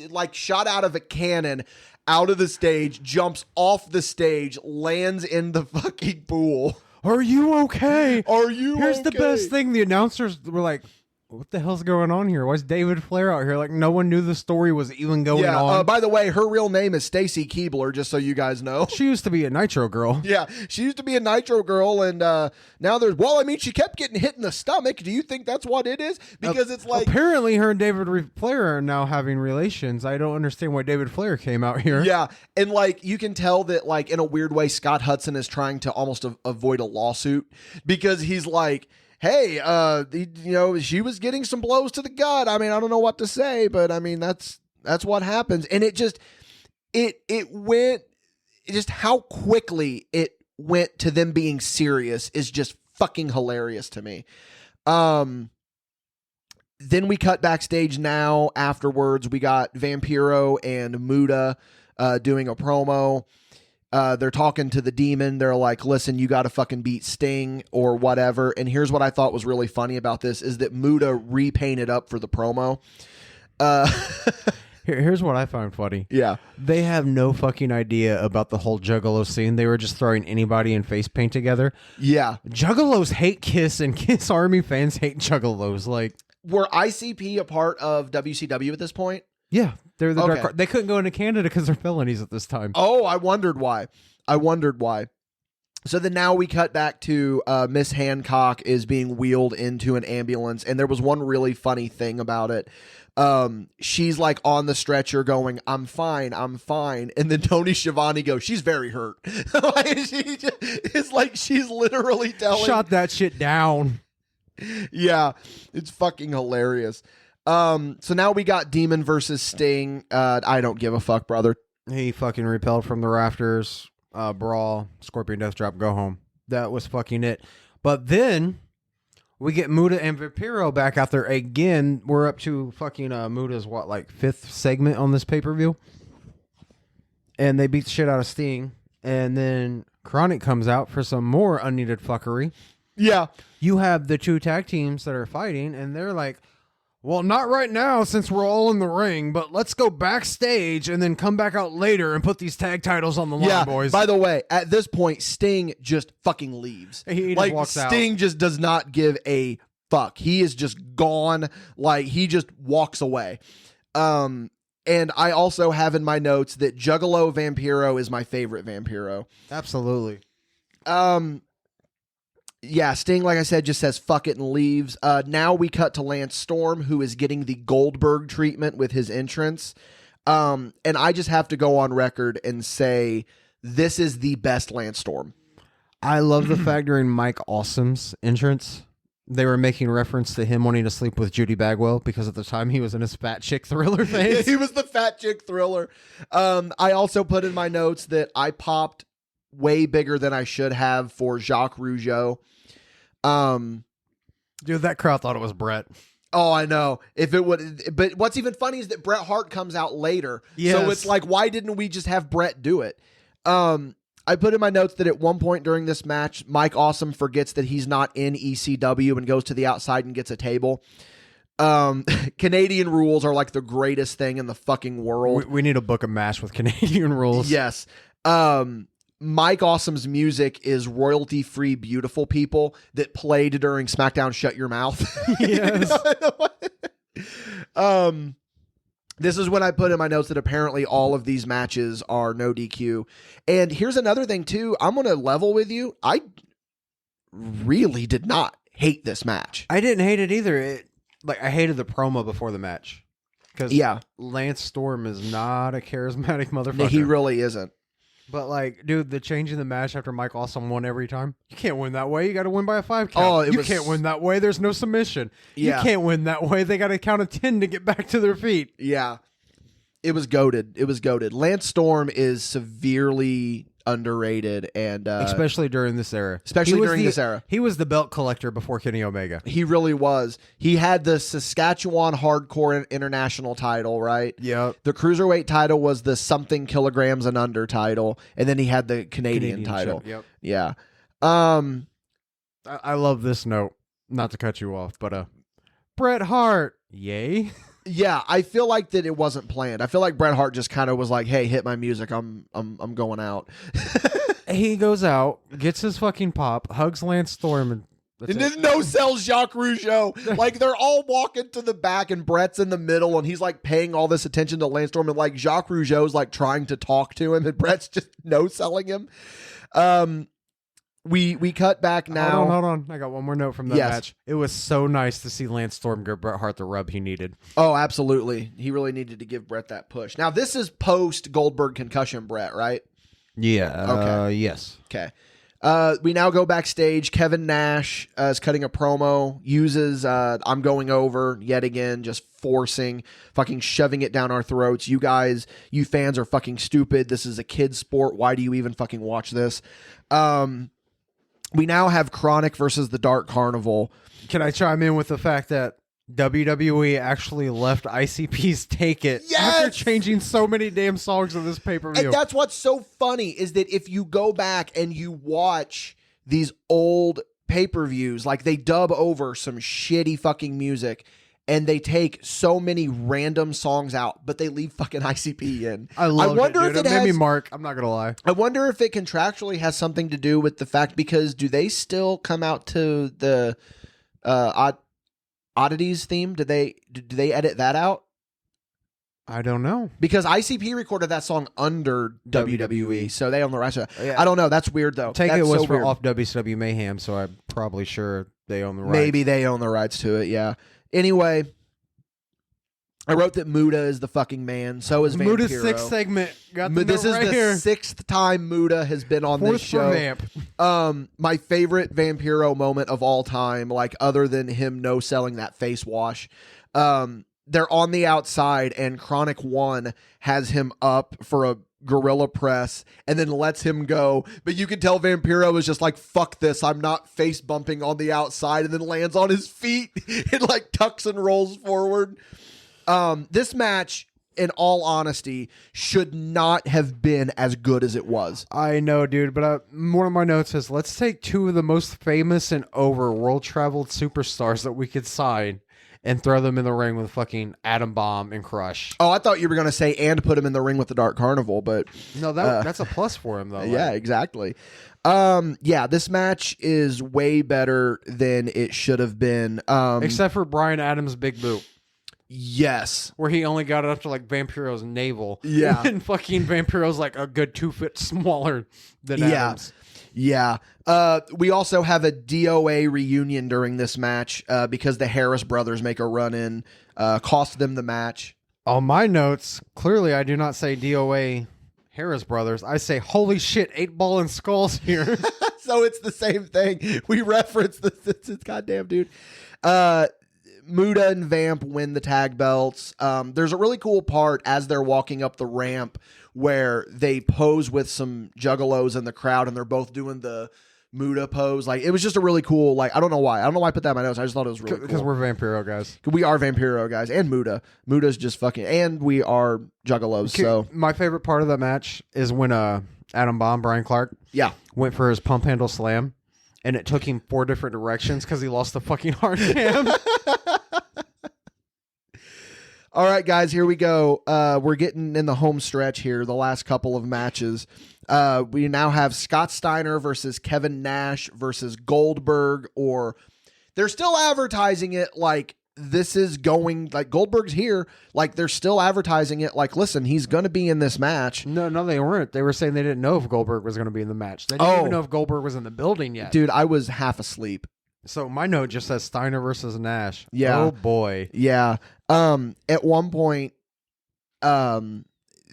like shot out of a cannon, out of the stage, jumps off the stage, lands in the fucking pool. Are you okay? Are you Here's okay? the best thing. The announcers were like, what the hell's going on here? Why is David Flair out here? Like, no one knew the story was even going on. By the way, her real name is Stacy Keibler, just so you guys know. She used to be a Nitro girl. Yeah, she used to be a Nitro girl, and now there's... Well, I mean, she kept getting hit in the stomach. Do you think that's what it is? Because it's like... Apparently, her and David Flair are now having relations. I don't understand why David Flair came out here. Yeah, and like, you can tell that, like, in a weird way, Scott Hudson is trying to almost avoid a lawsuit, because he's like... Hey, she was getting some blows to the gut. I mean, I don't know what to say, but I mean, that's what happens. And it just, how quickly it went to them being serious is just fucking hilarious to me. Then we cut backstage now. Afterwards, we got Vampiro and Muta doing a promo. They're talking to the Demon. They're like, listen, you got to fucking beat Sting or whatever. And here's what I thought was really funny about this is that Muta repainted up for the promo. Here's what I found funny. Yeah. They have no fucking idea about the whole Juggalo scene. They were just throwing anybody in face paint together. Yeah. Juggalos hate Kiss, and Kiss Army fans hate Juggalos. Like, were ICP a part of WCW at this point? Yeah. They're the Okay. dark. They couldn't go into Canada because they're felonies at this time. Oh, I wondered why. So then now we cut back to Miss Hancock is being wheeled into an ambulance, and there was one really funny thing about it. She's like on the stretcher going, I'm fine. And then Tony Schiavone goes, she's very hurt. It's like she's literally telling... Shot that shit down. Yeah, it's fucking hilarious. So now we got Demon versus Sting. I don't give a fuck, brother. He fucking repelled from the rafters, brawl, Scorpion Death Drop, go home. That was fucking it. But then we get Muta and Vampiro back out there again. We're up to fucking Muta's fifth segment on this pay-per-view. And they beat the shit out of Sting. And then Chronic comes out for some more unneeded fuckery. Yeah. You have the two tag teams that are fighting, and they're like, well, not right now since we're all in the ring, but let's go backstage and then come back out later and put these tag titles on the line, boys. By the way, at this point, Sting just fucking leaves. He just walks out. Sting just does not give a fuck. He is just gone. Like, he just walks away. And I also have in my notes that Juggalo Vampiro is my favorite Vampiro. Absolutely. Yeah, Sting, like I said, just says fuck it and leaves. Now we cut to Lance Storm, who is getting the Goldberg treatment with his entrance. And I just have to go on record and say this is the best Lance Storm. I love the fact during Mike Awesome's entrance, they were making reference to him wanting to sleep with Judy Bagwell because at the time he was in his Fat Chick Thriller phase. He was the Fat Chick Thriller. I also put in my notes that I popped way bigger than I should have for Jacques Rougeau. Dude, that crowd thought it was Brett. Oh, I know. If it would, but what's even funny is that Bret Hart comes out later. Yes. So it's like, why didn't we just have Bret do it? I put in my notes that at one point during this match, Mike Awesome forgets that he's not in ECW and goes to the outside and gets a table. Canadian rules are like the greatest thing in the fucking world. We need to book a match with Canadian rules. Yes. Mike Awesome's music is royalty-free Beautiful People that played during SmackDown Shut Your Mouth. Yes. This is when I put in my notes that apparently all of these matches are no DQ. And here's another thing too. I'm going to level with you. I really did not hate this match. I didn't hate it either. I hated the promo before the match. Because Lance Storm is not a charismatic motherfucker. He really isn't. But like, dude, the change in the match after Mike Awesome won every time. You can't win that way. You got to win by a 5 count. Oh, you can't win that way. There's no submission. Yeah. You can't win that way. They got to count of 10 to get back to their feet. Yeah. It was goated. It was goated. Lance Storm is severely underrated, and especially during this era. This era. He was the belt collector before Kenny Omega. He really was. He had the Saskatchewan Hardcore International title, right? Yeah. The Cruiserweight title was the something kilograms and under title, and then he had the Canadian title. Yep. Yeah. I love this note. Not to cut you off, but Bret Hart, yay. Yeah, I feel like that it wasn't planned. I feel like Bret Hart just kind of was like, "Hey, hit my music. I'm going out." He goes out, gets his fucking pop, hugs Lance Storm, and then no sells Jacques Rougeau. Like they're all walking to the back, and Bret's in the middle, and he's like paying all this attention to Lance Storm, and like Jacques Rougeau's like trying to talk to him, and Bret's just no selling him. We cut back now. Hold on. I got one more note from that match. It was so nice to see Lance Storm give Bret Hart the rub he needed. Oh, absolutely. He really needed to give Bret that push. Now, this is post Goldberg concussion Bret, right? Yeah. Okay. Yes. Okay. We now go backstage. Kevin Nash is cutting a promo, uses I'm going over yet again, just forcing, fucking shoving it down our throats. You guys, you fans are fucking stupid. This is a kid's sport. Why do you even fucking watch this? We now have Chronic versus the Dark Carnival. Can I chime in with the fact that WWE actually left ICP's Take It after changing so many damn songs of this pay-per-view? And that's what's so funny is that if you go back and you watch these old pay-per-views, like they dub over some shitty fucking music and they take so many random songs out, but they leave fucking ICP in. I wonder if it made me has, mark. I'm not gonna lie. I wonder if it contractually has something to do with the fact, because do they still come out to the Oddities theme? Do they edit that out? I don't know, because ICP recorded that song under WWE, so they own the rights to it. Yeah. I don't know. That's weird though. Take It was so for weird. off WCW Mayhem, so I'm probably sure they own the rights. Maybe they own the rights to it. Yeah. Anyway, I wrote that Muda is the fucking man. So is Vampiro. Muda's sixth segment. Got the This note is right the here. 6th time Muda has been on Fourth this show. for Vamp. My favorite Vampiro moment of all time, like other than him no selling that face wash. They're on the outside, and Chronic One has him up for a gorilla press and then lets him go. But you can tell Vampiro is just like, fuck this, I'm not face bumping on the outside, and then lands on his feet and like tucks and rolls forward. This match, in all honesty, should not have been as good as it was. I know, dude, but one of my notes is, let's take two of the most famous and over world-traveled superstars that we could sign and throw them in the ring with fucking Atom Bomb and Crush. Oh, I thought you were going to say and put him in the ring with the Dark Carnival, but... No, that's a plus for him, though. Yeah, exactly. This match is way better than it should have been. Except for Bryan Adams' big boot. Yes. Where he only got it up to like Vampiro's navel. Yeah. And fucking Vampiro's like a good 2 foot smaller than Adams. Yeah. We also have a DOA reunion during this match because the Harris brothers make a run in, cost them the match. On my notes, clearly I do not say DOA Harris brothers. I say, holy shit, 8-Ball and Skulls here. So it's the same thing. We reference this. It's goddamn, dude. Muda and Vamp win the tag belts. There's a really cool part as they're walking up the ramp where they pose with some juggalos in the crowd, and they're both doing the Muda pose. Like, it was just a really cool, like, I don't know why I put that in my notes. I just thought it was really cool. Because we're Vampiro guys. We are Vampiro guys, and Muda. Muda's just fucking, and we are juggalos. So my favorite part of that match is when Atom Bomb, Brian Clark, went for his pump handle slam, and it took him 4 different directions because he lost the fucking hard cam. All right, guys, here we go. We're getting in the home stretch here, the last couple of matches. We now have Scott Steiner versus Kevin Nash versus Goldberg, or they're still advertising it like this is going, like Goldberg's here. Like, they're still advertising it like, listen, he's going to be in this match. No, they weren't. They were saying they didn't know if Goldberg was going to be in the match. They didn't even know if Goldberg was in the building yet. Dude, I was half asleep. So my note just says Steiner versus Nash. Yeah. Oh, boy. Yeah. At one point,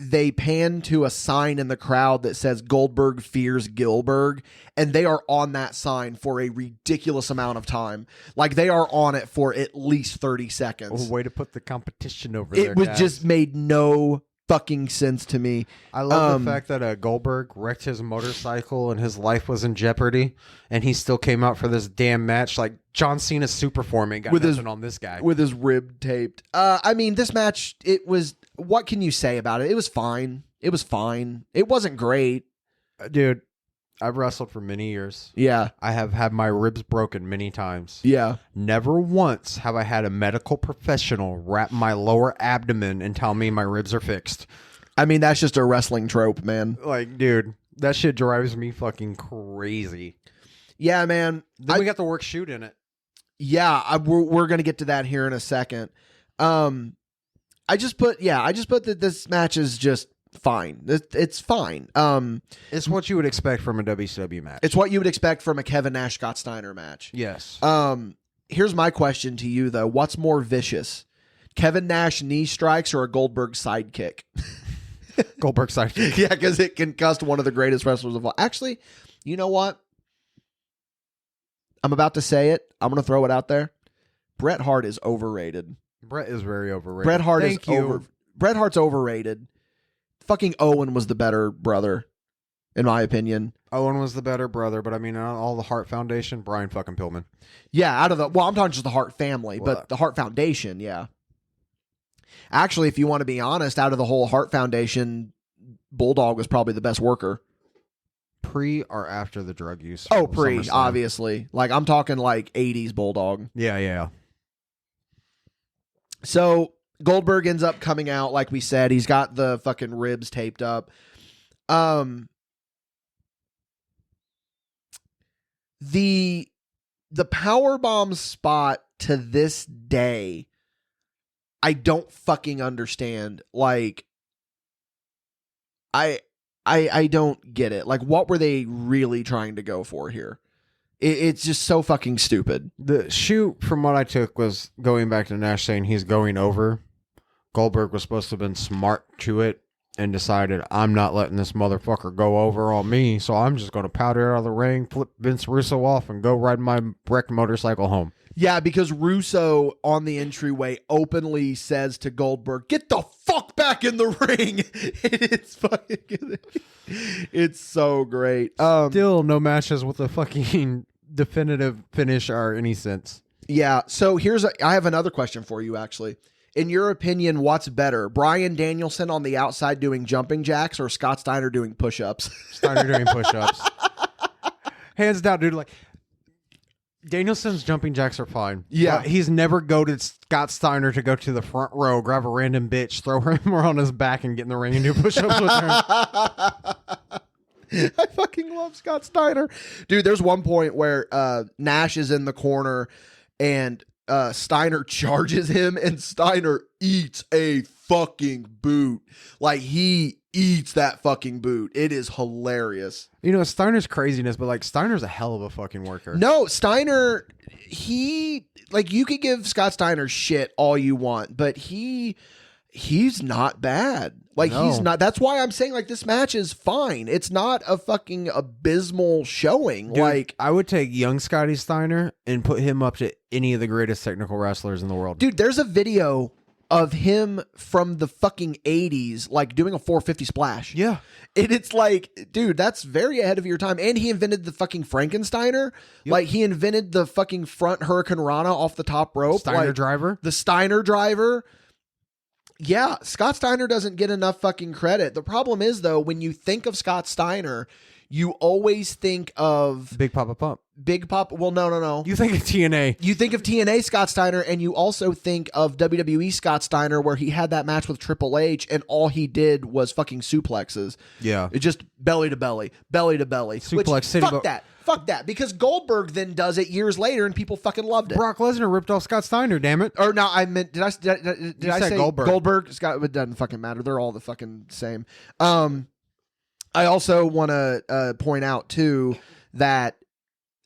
they pan to a sign in the crowd that says Goldberg fears Gillberg, and they are on that sign for a ridiculous amount of time. Like, they are on it for at least 30 seconds. Way to put the competition over there. It was just made no fucking sense to me. I love the fact that Goldberg wrecked his motorcycle and his life was in jeopardy, and he still came out for this damn match. Like, John Cena's super form ain't got nothing on this guy. With his rib taped. I mean, this match, it was, what can you say about it? It was fine. It was fine. It wasn't great. Dude, I've wrestled for many years. Yeah. I have had my ribs broken many times. Yeah. Never once have I had a medical professional wrap my lower abdomen and tell me my ribs are fixed. I mean, that's just a wrestling trope, man. Like, dude, that shit drives me fucking crazy. Yeah, man. Then we got the work shoot in it. Yeah, we're going to get to that here in a second. I just put that this match is just fine. It's fine. It's what you would expect from a WCW match. It's what you would expect from a Kevin Nash Scott Steiner match. Yes. Here's my question to you though: what's more vicious, Kevin Nash knee strikes or a Goldberg sidekick? Goldberg sidekick. Yeah, because it concussed one of the greatest wrestlers of all. Actually, you know what? I'm about to say it. I'm going to throw it out there. Bret Hart is overrated. Bret is very overrated. Bret Hart's overrated. Fucking Owen was the better brother, in my opinion. Owen was the better brother, but I mean, all the Hart Foundation, Brian fucking Pillman. Yeah, I'm talking just the Hart family, but the Hart Foundation, yeah. Actually, if you want to be honest, out of the whole Hart Foundation, Bulldog was probably the best worker. Pre or after the drug use? Oh, pre, SummerSlam. Obviously. Like, I'm talking like 80s Bulldog. Yeah. So Goldberg ends up coming out, like we said. He's got the fucking ribs taped up. The powerbomb spot to this day, I don't fucking understand. Like, I don't get it. Like, what were they really trying to go for here? It's just so fucking stupid. The shoot, from what I took, was going back to Nash saying he's going over. Goldberg was supposed to have been smart to it and decided, I'm not letting this motherfucker go over on me, so I'm just going to powder out of the ring, flip Vince Russo off, and go ride my wrecked motorcycle home. Yeah, because Russo on the entryway openly says to Goldberg, "Get the fuck back in the ring." It's fucking, it's so great. Still no matches with a fucking definitive finish or any sense. Yeah, so I have another question for you, actually. In your opinion, what's better, Bryan Danielson on the outside doing jumping jacks or Scott Steiner doing push-ups? Steiner doing push-ups. Hands down, dude. Like, Danielson's jumping jacks are fine. Yeah. He's never goaded Scott Steiner to go to the front row, grab a random bitch, throw her on his back, and get in the ring and do push-ups with her. I fucking love Scott Steiner. Dude, there's one point where Nash is in the corner and Steiner charges him, and Steiner eats a fucking boot. Like, he eats that fucking boot. It is hilarious. You know, Steiner's craziness, but like, Steiner's a hell of a fucking worker. No, Steiner, you could give Scott Steiner shit all you want, but he's not bad. Like, no. He's not. That's why I'm saying, like, this match is fine. It's not a fucking abysmal showing. Dude, like, I would take young Scotty Steiner and put him up to any of the greatest technical wrestlers in the world. Dude, there's a video of him from the fucking 80s, like, doing a 450 splash. Yeah. And it's like, dude, that's very ahead of your time. And he invented the fucking Frankensteiner. Yep. Like, he invented the fucking front Hurricane Rana off the top rope. Steiner driver. The Steiner driver. Yeah, Scott Steiner doesn't get enough fucking credit. The problem is, though, when you think of Scott Steiner, you always think of Big Papa Pump. Big Papa. Well, no. You think of TNA. You think of TNA Scott Steiner, and you also think of WWE Scott Steiner, where he had that match with Triple H, and all he did was fucking suplexes. Yeah. It just belly to belly. Suplex City. Fuck that. Because Goldberg then does it years later, and people fucking loved it. Brock Lesnar ripped off Scott Steiner, damn it. Or no, I meant, did I say Goldberg? Goldberg? Scott, it doesn't fucking matter. They're all the fucking same. I also want to point out, too, that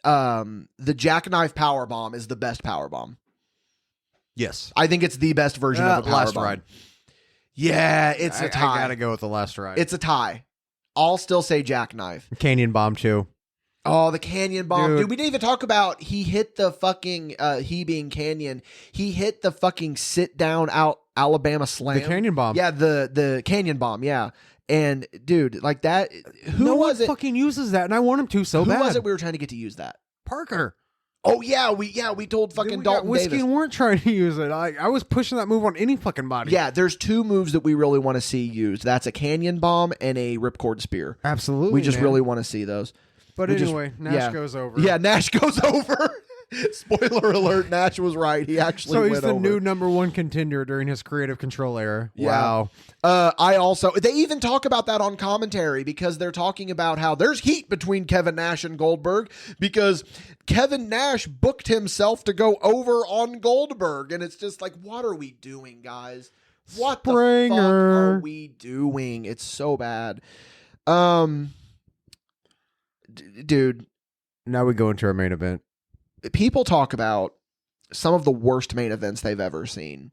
the Jackknife Powerbomb is the best powerbomb. Yes. I think it's the best version of a powerbomb. Last ride. Yeah, it's a tie. I gotta go with the last ride. It's a tie. I'll still say Jackknife. Canyon Bomb too. Oh, the Canyon Bomb. Dude, we didn't even talk about he hit the fucking, he being Canyon, he hit the fucking sit down out Alabama Slam. The Canyon Bomb. Yeah, the Canyon Bomb, yeah. And dude, like that, no one fucking uses that, and I want him to so bad. Who was it we were trying to get to use that? Parker. Oh yeah, we told fucking Dalton Whiskey Davis. and weren't trying to use it. I was pushing that move on any fucking body. Yeah, there's two moves that we really want to see used. That's a Canyon Bomb and a Ripcord Spear. Absolutely, we just really want to see those. But anyway, Nash goes over. Yeah, Nash goes over. Spoiler alert, Nash was right. He actually so he's went the over. new number one contender during his creative control era. Yeah. Wow. I also, they even talk about that on commentary because they're talking about how there's heat between Kevin Nash and Goldberg because Kevin Nash booked himself to go over on Goldberg. And it's just like, what are we doing, guys? What the fuck are we doing? It's so bad. Dude. Now we go into our main event. People talk about some of the worst main events they've ever seen.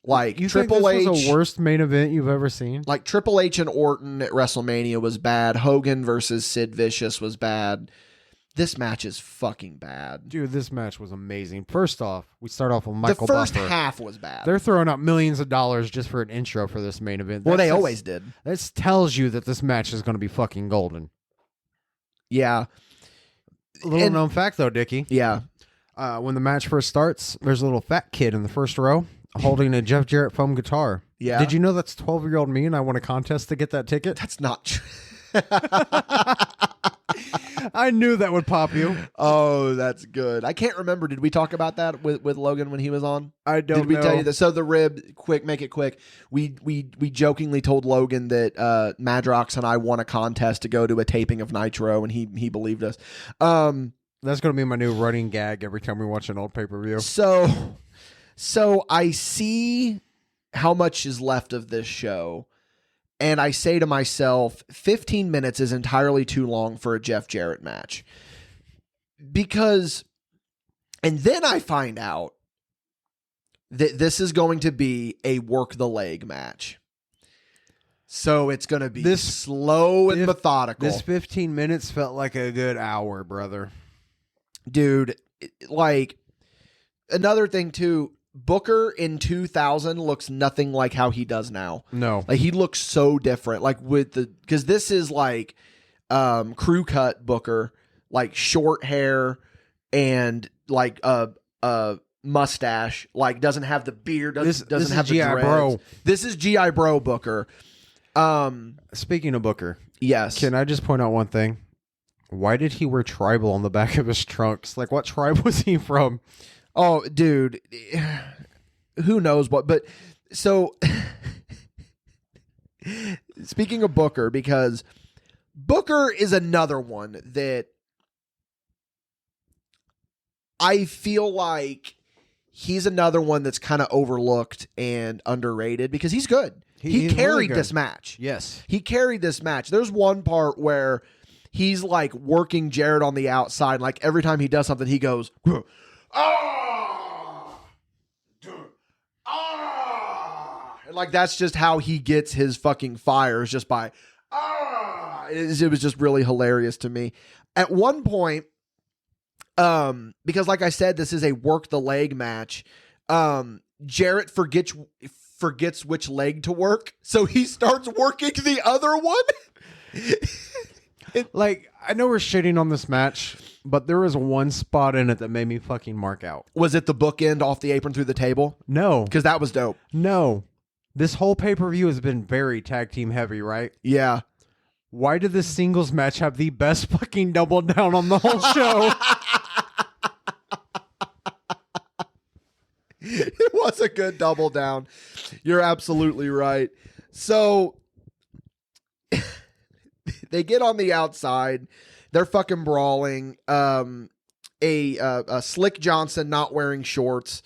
Like you Triple think this H was the worst main event you've ever seen? Like Triple H and Orton at WrestleMania was bad. Hogan versus Sid Vicious was bad. This match is fucking bad. Dude, this match was amazing. First off, we start off with Michael The first Buffer. half was bad. They're throwing out millions of dollars just for an intro for this main event. Well, they always did. This tells you that this match is going to be fucking golden. Yeah. Little known fact, though, Dickie. Yeah. When the match first starts, there's a little fat kid in the first row holding a Jeff Jarrett foam guitar. Yeah. Did you know that's 12-year-old me and I won a contest to get that ticket? That's not true. I knew that would pop you. Oh, that's good. I can't remember. Did we talk about that with Logan when he was on? I don't know. Did we tell you that? So the rib, make it quick. We jokingly told Logan that Madrox and I won a contest to go to a taping of Nitro, and he believed us. That's going to be my new running gag every time we watch an old pay-per-view. So I see how much is left of this show. And I say to myself, 15 minutes is entirely too long for a Jeff Jarrett match. And then I find out that this is going to be a work the leg match. So it's going to be slow and methodical. This 15 minutes felt like a good hour, brother. Dude, like, another thing too, Booker in 2000 looks nothing like how he does now. No. Like, he looks so different. Like, because this is like crew cut Booker, like short hair and like a mustache, like doesn't have the beard, doesn't have the G.I. dreads. Bro. This is G.I. Bro Booker. Speaking of Booker. Yes. Can I just point out one thing? Why did he wear tribal on the back of his trunks? Like, what tribe was he from? Oh, dude, who knows what? But so, speaking of Booker, because Booker is another one that I feel like he's another one that's kind of overlooked and underrated because he's good. He carried really good. this match. Yes. He carried this match. There's one part where he's like working Jarrett on the outside. Like every time he does something, he goes, and like that's just how he gets his fucking fire, is just by it was just really hilarious to me. At one point, because like I said, this is a work the leg match. Jarrett forgets which leg to work, so he starts working the other one. Like, I know we're shitting on this match, but there was one spot in it that made me fucking mark out. Was it the bookend off the apron through the table? No. Because that was dope. No. This whole pay-per-view has been very tag team heavy, right? Yeah. Why did this singles match have the best fucking double down on the whole show? It was a good double down. You're absolutely right. So they get on the outside. They're fucking brawling. A Slick Johnson not wearing shorts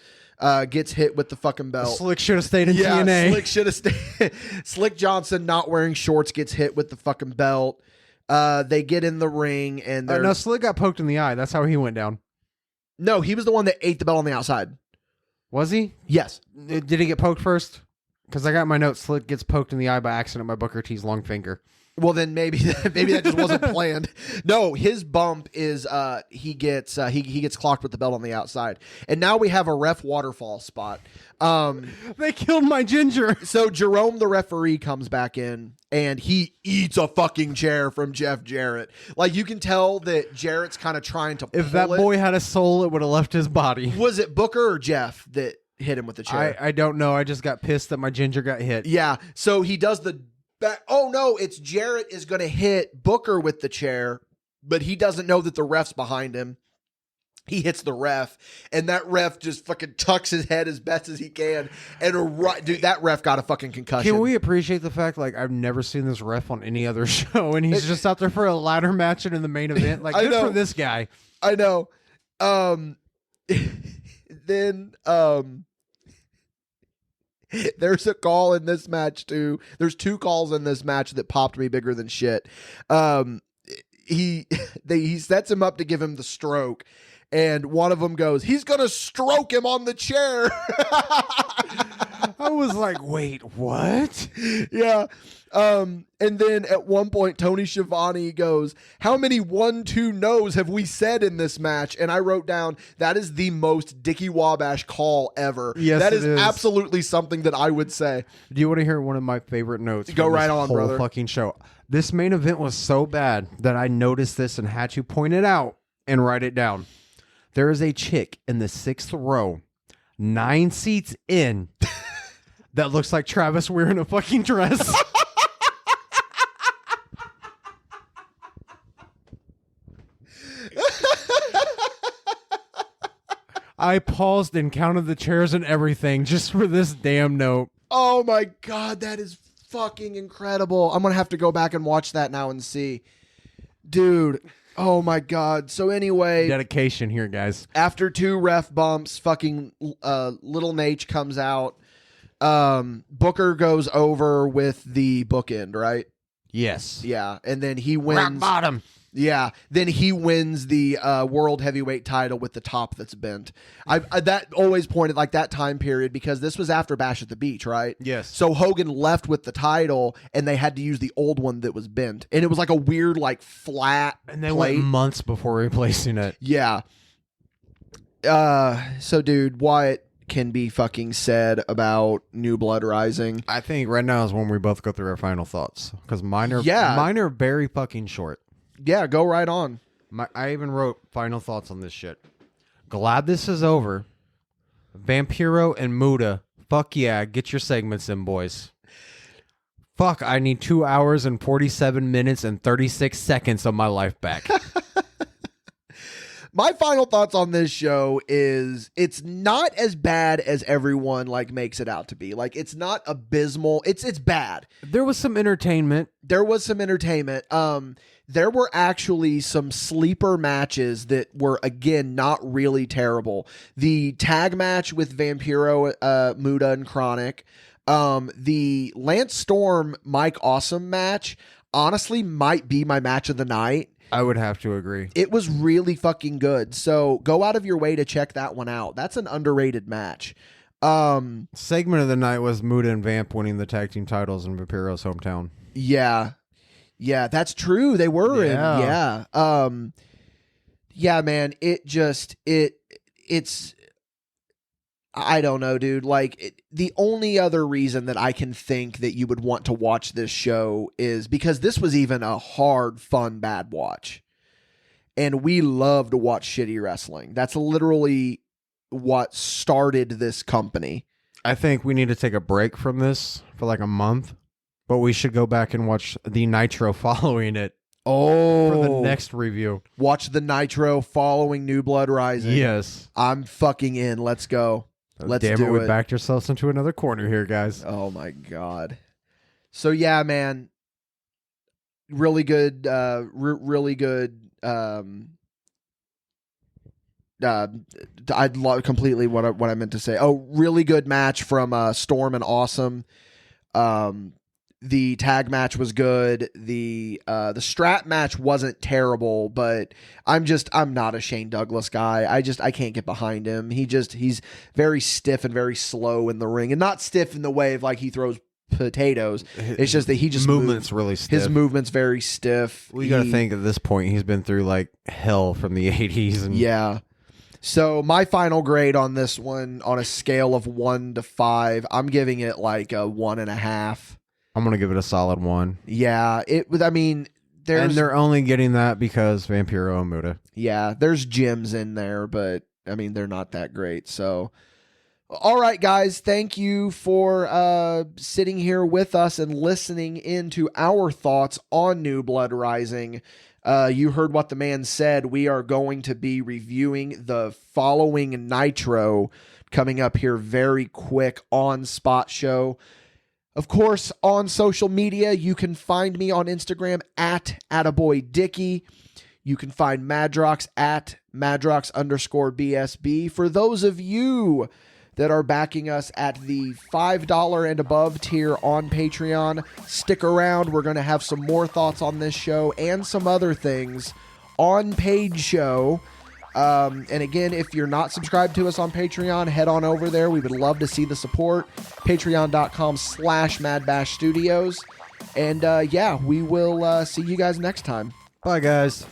gets hit with the fucking belt. Slick should have stayed in TNA. Slick should have stayed. Slick Johnson not wearing shorts gets hit with the fucking belt. They get in the ring and no, Slick got poked in the eye. That's how he went down. No, he was the one that ate the belt on the outside. Was he? Yes. Did he get poked first? Because I got my note, Slick gets poked in the eye by accident by Booker T's long finger. Well, then maybe that just wasn't planned. No, his bump is he gets clocked with the belt on the outside, and now we have a ref waterfall spot. They killed my ginger. So Jerome, the referee, comes back in and he eats a fucking chair from Jeff Jarrett. Like, you can tell that Jarrett's kind of trying to. If that boy had a soul, it would have left his body. Was it Booker or Jeff that hit him with the chair? I don't know. I just got pissed that my ginger got hit. Yeah. So he does the. Oh no, it's Jarrett is going to hit Booker with the chair, but he doesn't know that the ref's behind him. He hits the ref, and that ref just fucking tucks his head as best as he can. And dude, that ref got a fucking concussion. Can we appreciate the fact, like, I've never seen this ref on any other show, and he's just out there for a ladder match and in the main event? Like, good for this guy. I know. Then there's a call in this match too. There's 2 calls in this match that popped me bigger than shit. He sets him up to give him the stroke, and one of them goes, "He's gonna stroke him on the chair." I was like, wait, what? Yeah. And then at one point, Tony Schiavone goes, "How many 1-2 no's have we said in this match?" And I wrote down, that is the most Dickie Wabash call ever. Yes, that is is absolutely something that I would say. Do you want to hear one of my favorite notes? Go from right this on, whole brother. Fucking show. This main event was so bad that I noticed this and had to point it out and write it down. There is a chick in the 6th row, 9 seats in, that looks like Travis wearing a fucking dress. I paused and counted the chairs and everything just for this damn note. Oh my God, that is fucking incredible. I'm going to have to go back and watch that now and see. Dude, oh my God. So anyway. Dedication here, guys. After 2 ref bumps, fucking Little Nate comes out. Booker goes over with the bookend, right? Yes. Yeah, and then he wins. Rock bottom. Yeah, then he wins the world heavyweight title with the top that's bent. I that always pointed like that time period because this was after Bash at the Beach, right? Yes. So Hogan left with the title, and they had to use the old one that was bent, and it was like a weird, like flat. And they plate. went months before replacing it. Yeah. So, dude, what can be fucking said about New Blood Rising? I think right now is when we both go through our final thoughts because mine are very fucking short. Yeah, go right on. I even wrote final thoughts on this shit. Glad this is over. Vampiro and Muda, fuck yeah, get your segments in, boys. Fuck, I need 2 hours and 47 minutes and 36 seconds of my life back. My final thoughts on this show is it's not as bad as everyone like makes it out to be. Like, it's not abysmal. It's bad. There was some entertainment. There were actually some sleeper matches that were, again, not really terrible. The tag match with Vampiro, Muda, and Chronic. The Lance Storm, Mike Awesome match, honestly, might be my match of the night. I would have to agree. It was really fucking good. So go out of your way to check that one out. That's an underrated match. Segment of the night was Muda and Vamp winning the tag team titles in Vampiro's hometown. Yeah. Yeah, that's true. They were in. Yeah. Yeah, man. It's I don't know, dude. Like, the only other reason that I can think that you would want to watch this show is because this was even a hard, fun, bad watch. And we love to watch shitty wrestling. That's literally what started this company. I think we need to take a break from this for like a month, but we should go back and watch the Nitro following it. Oh, for the next review. Watch the Nitro following New Blood Rising. Yes. I'm fucking in. Let's go. Let's Damn do it. We it. backed ourselves into another corner here, guys. Oh my God. So yeah, man. Really good. Really good. I'd love completely what I meant to say. Oh, really good match from Storm and Awesome. The tag match was good. The strap match wasn't terrible, but I'm not a Shane Douglas guy. I can't get behind him. He's very stiff and very slow in the ring, and not stiff in the way of like he throws potatoes. It's just that he just movement's really stiff. His movement's very stiff. We got to think at this point he's been through like hell from the 80s. And yeah. So my final grade on this one, on a scale of 1 to 5, I'm giving it like a 1.5. I'm gonna give it a solid 1. Yeah, I mean, they're only getting that because Vampiro and Muta. Yeah, there's gems in there, but I mean they're not that great. So, all right, guys, thank you for sitting here with us and listening into our thoughts on New Blood Rising. You heard what the man said. We are going to be reviewing the following Nitro coming up here very quick on Spot Show. Of course, on social media, you can find me on Instagram at attaboydicky. You can find Madrox at Madrox_BSB. For those of you that are backing us at the $5 and above tier on Patreon, stick around. We're going to have some more thoughts on this show and some other things on Page Show. And again, if you're not subscribed to us on Patreon, head on over there. We would love to see the support. Patreon.com/MadBashStudios. And yeah, we will see you guys next time. Bye, guys.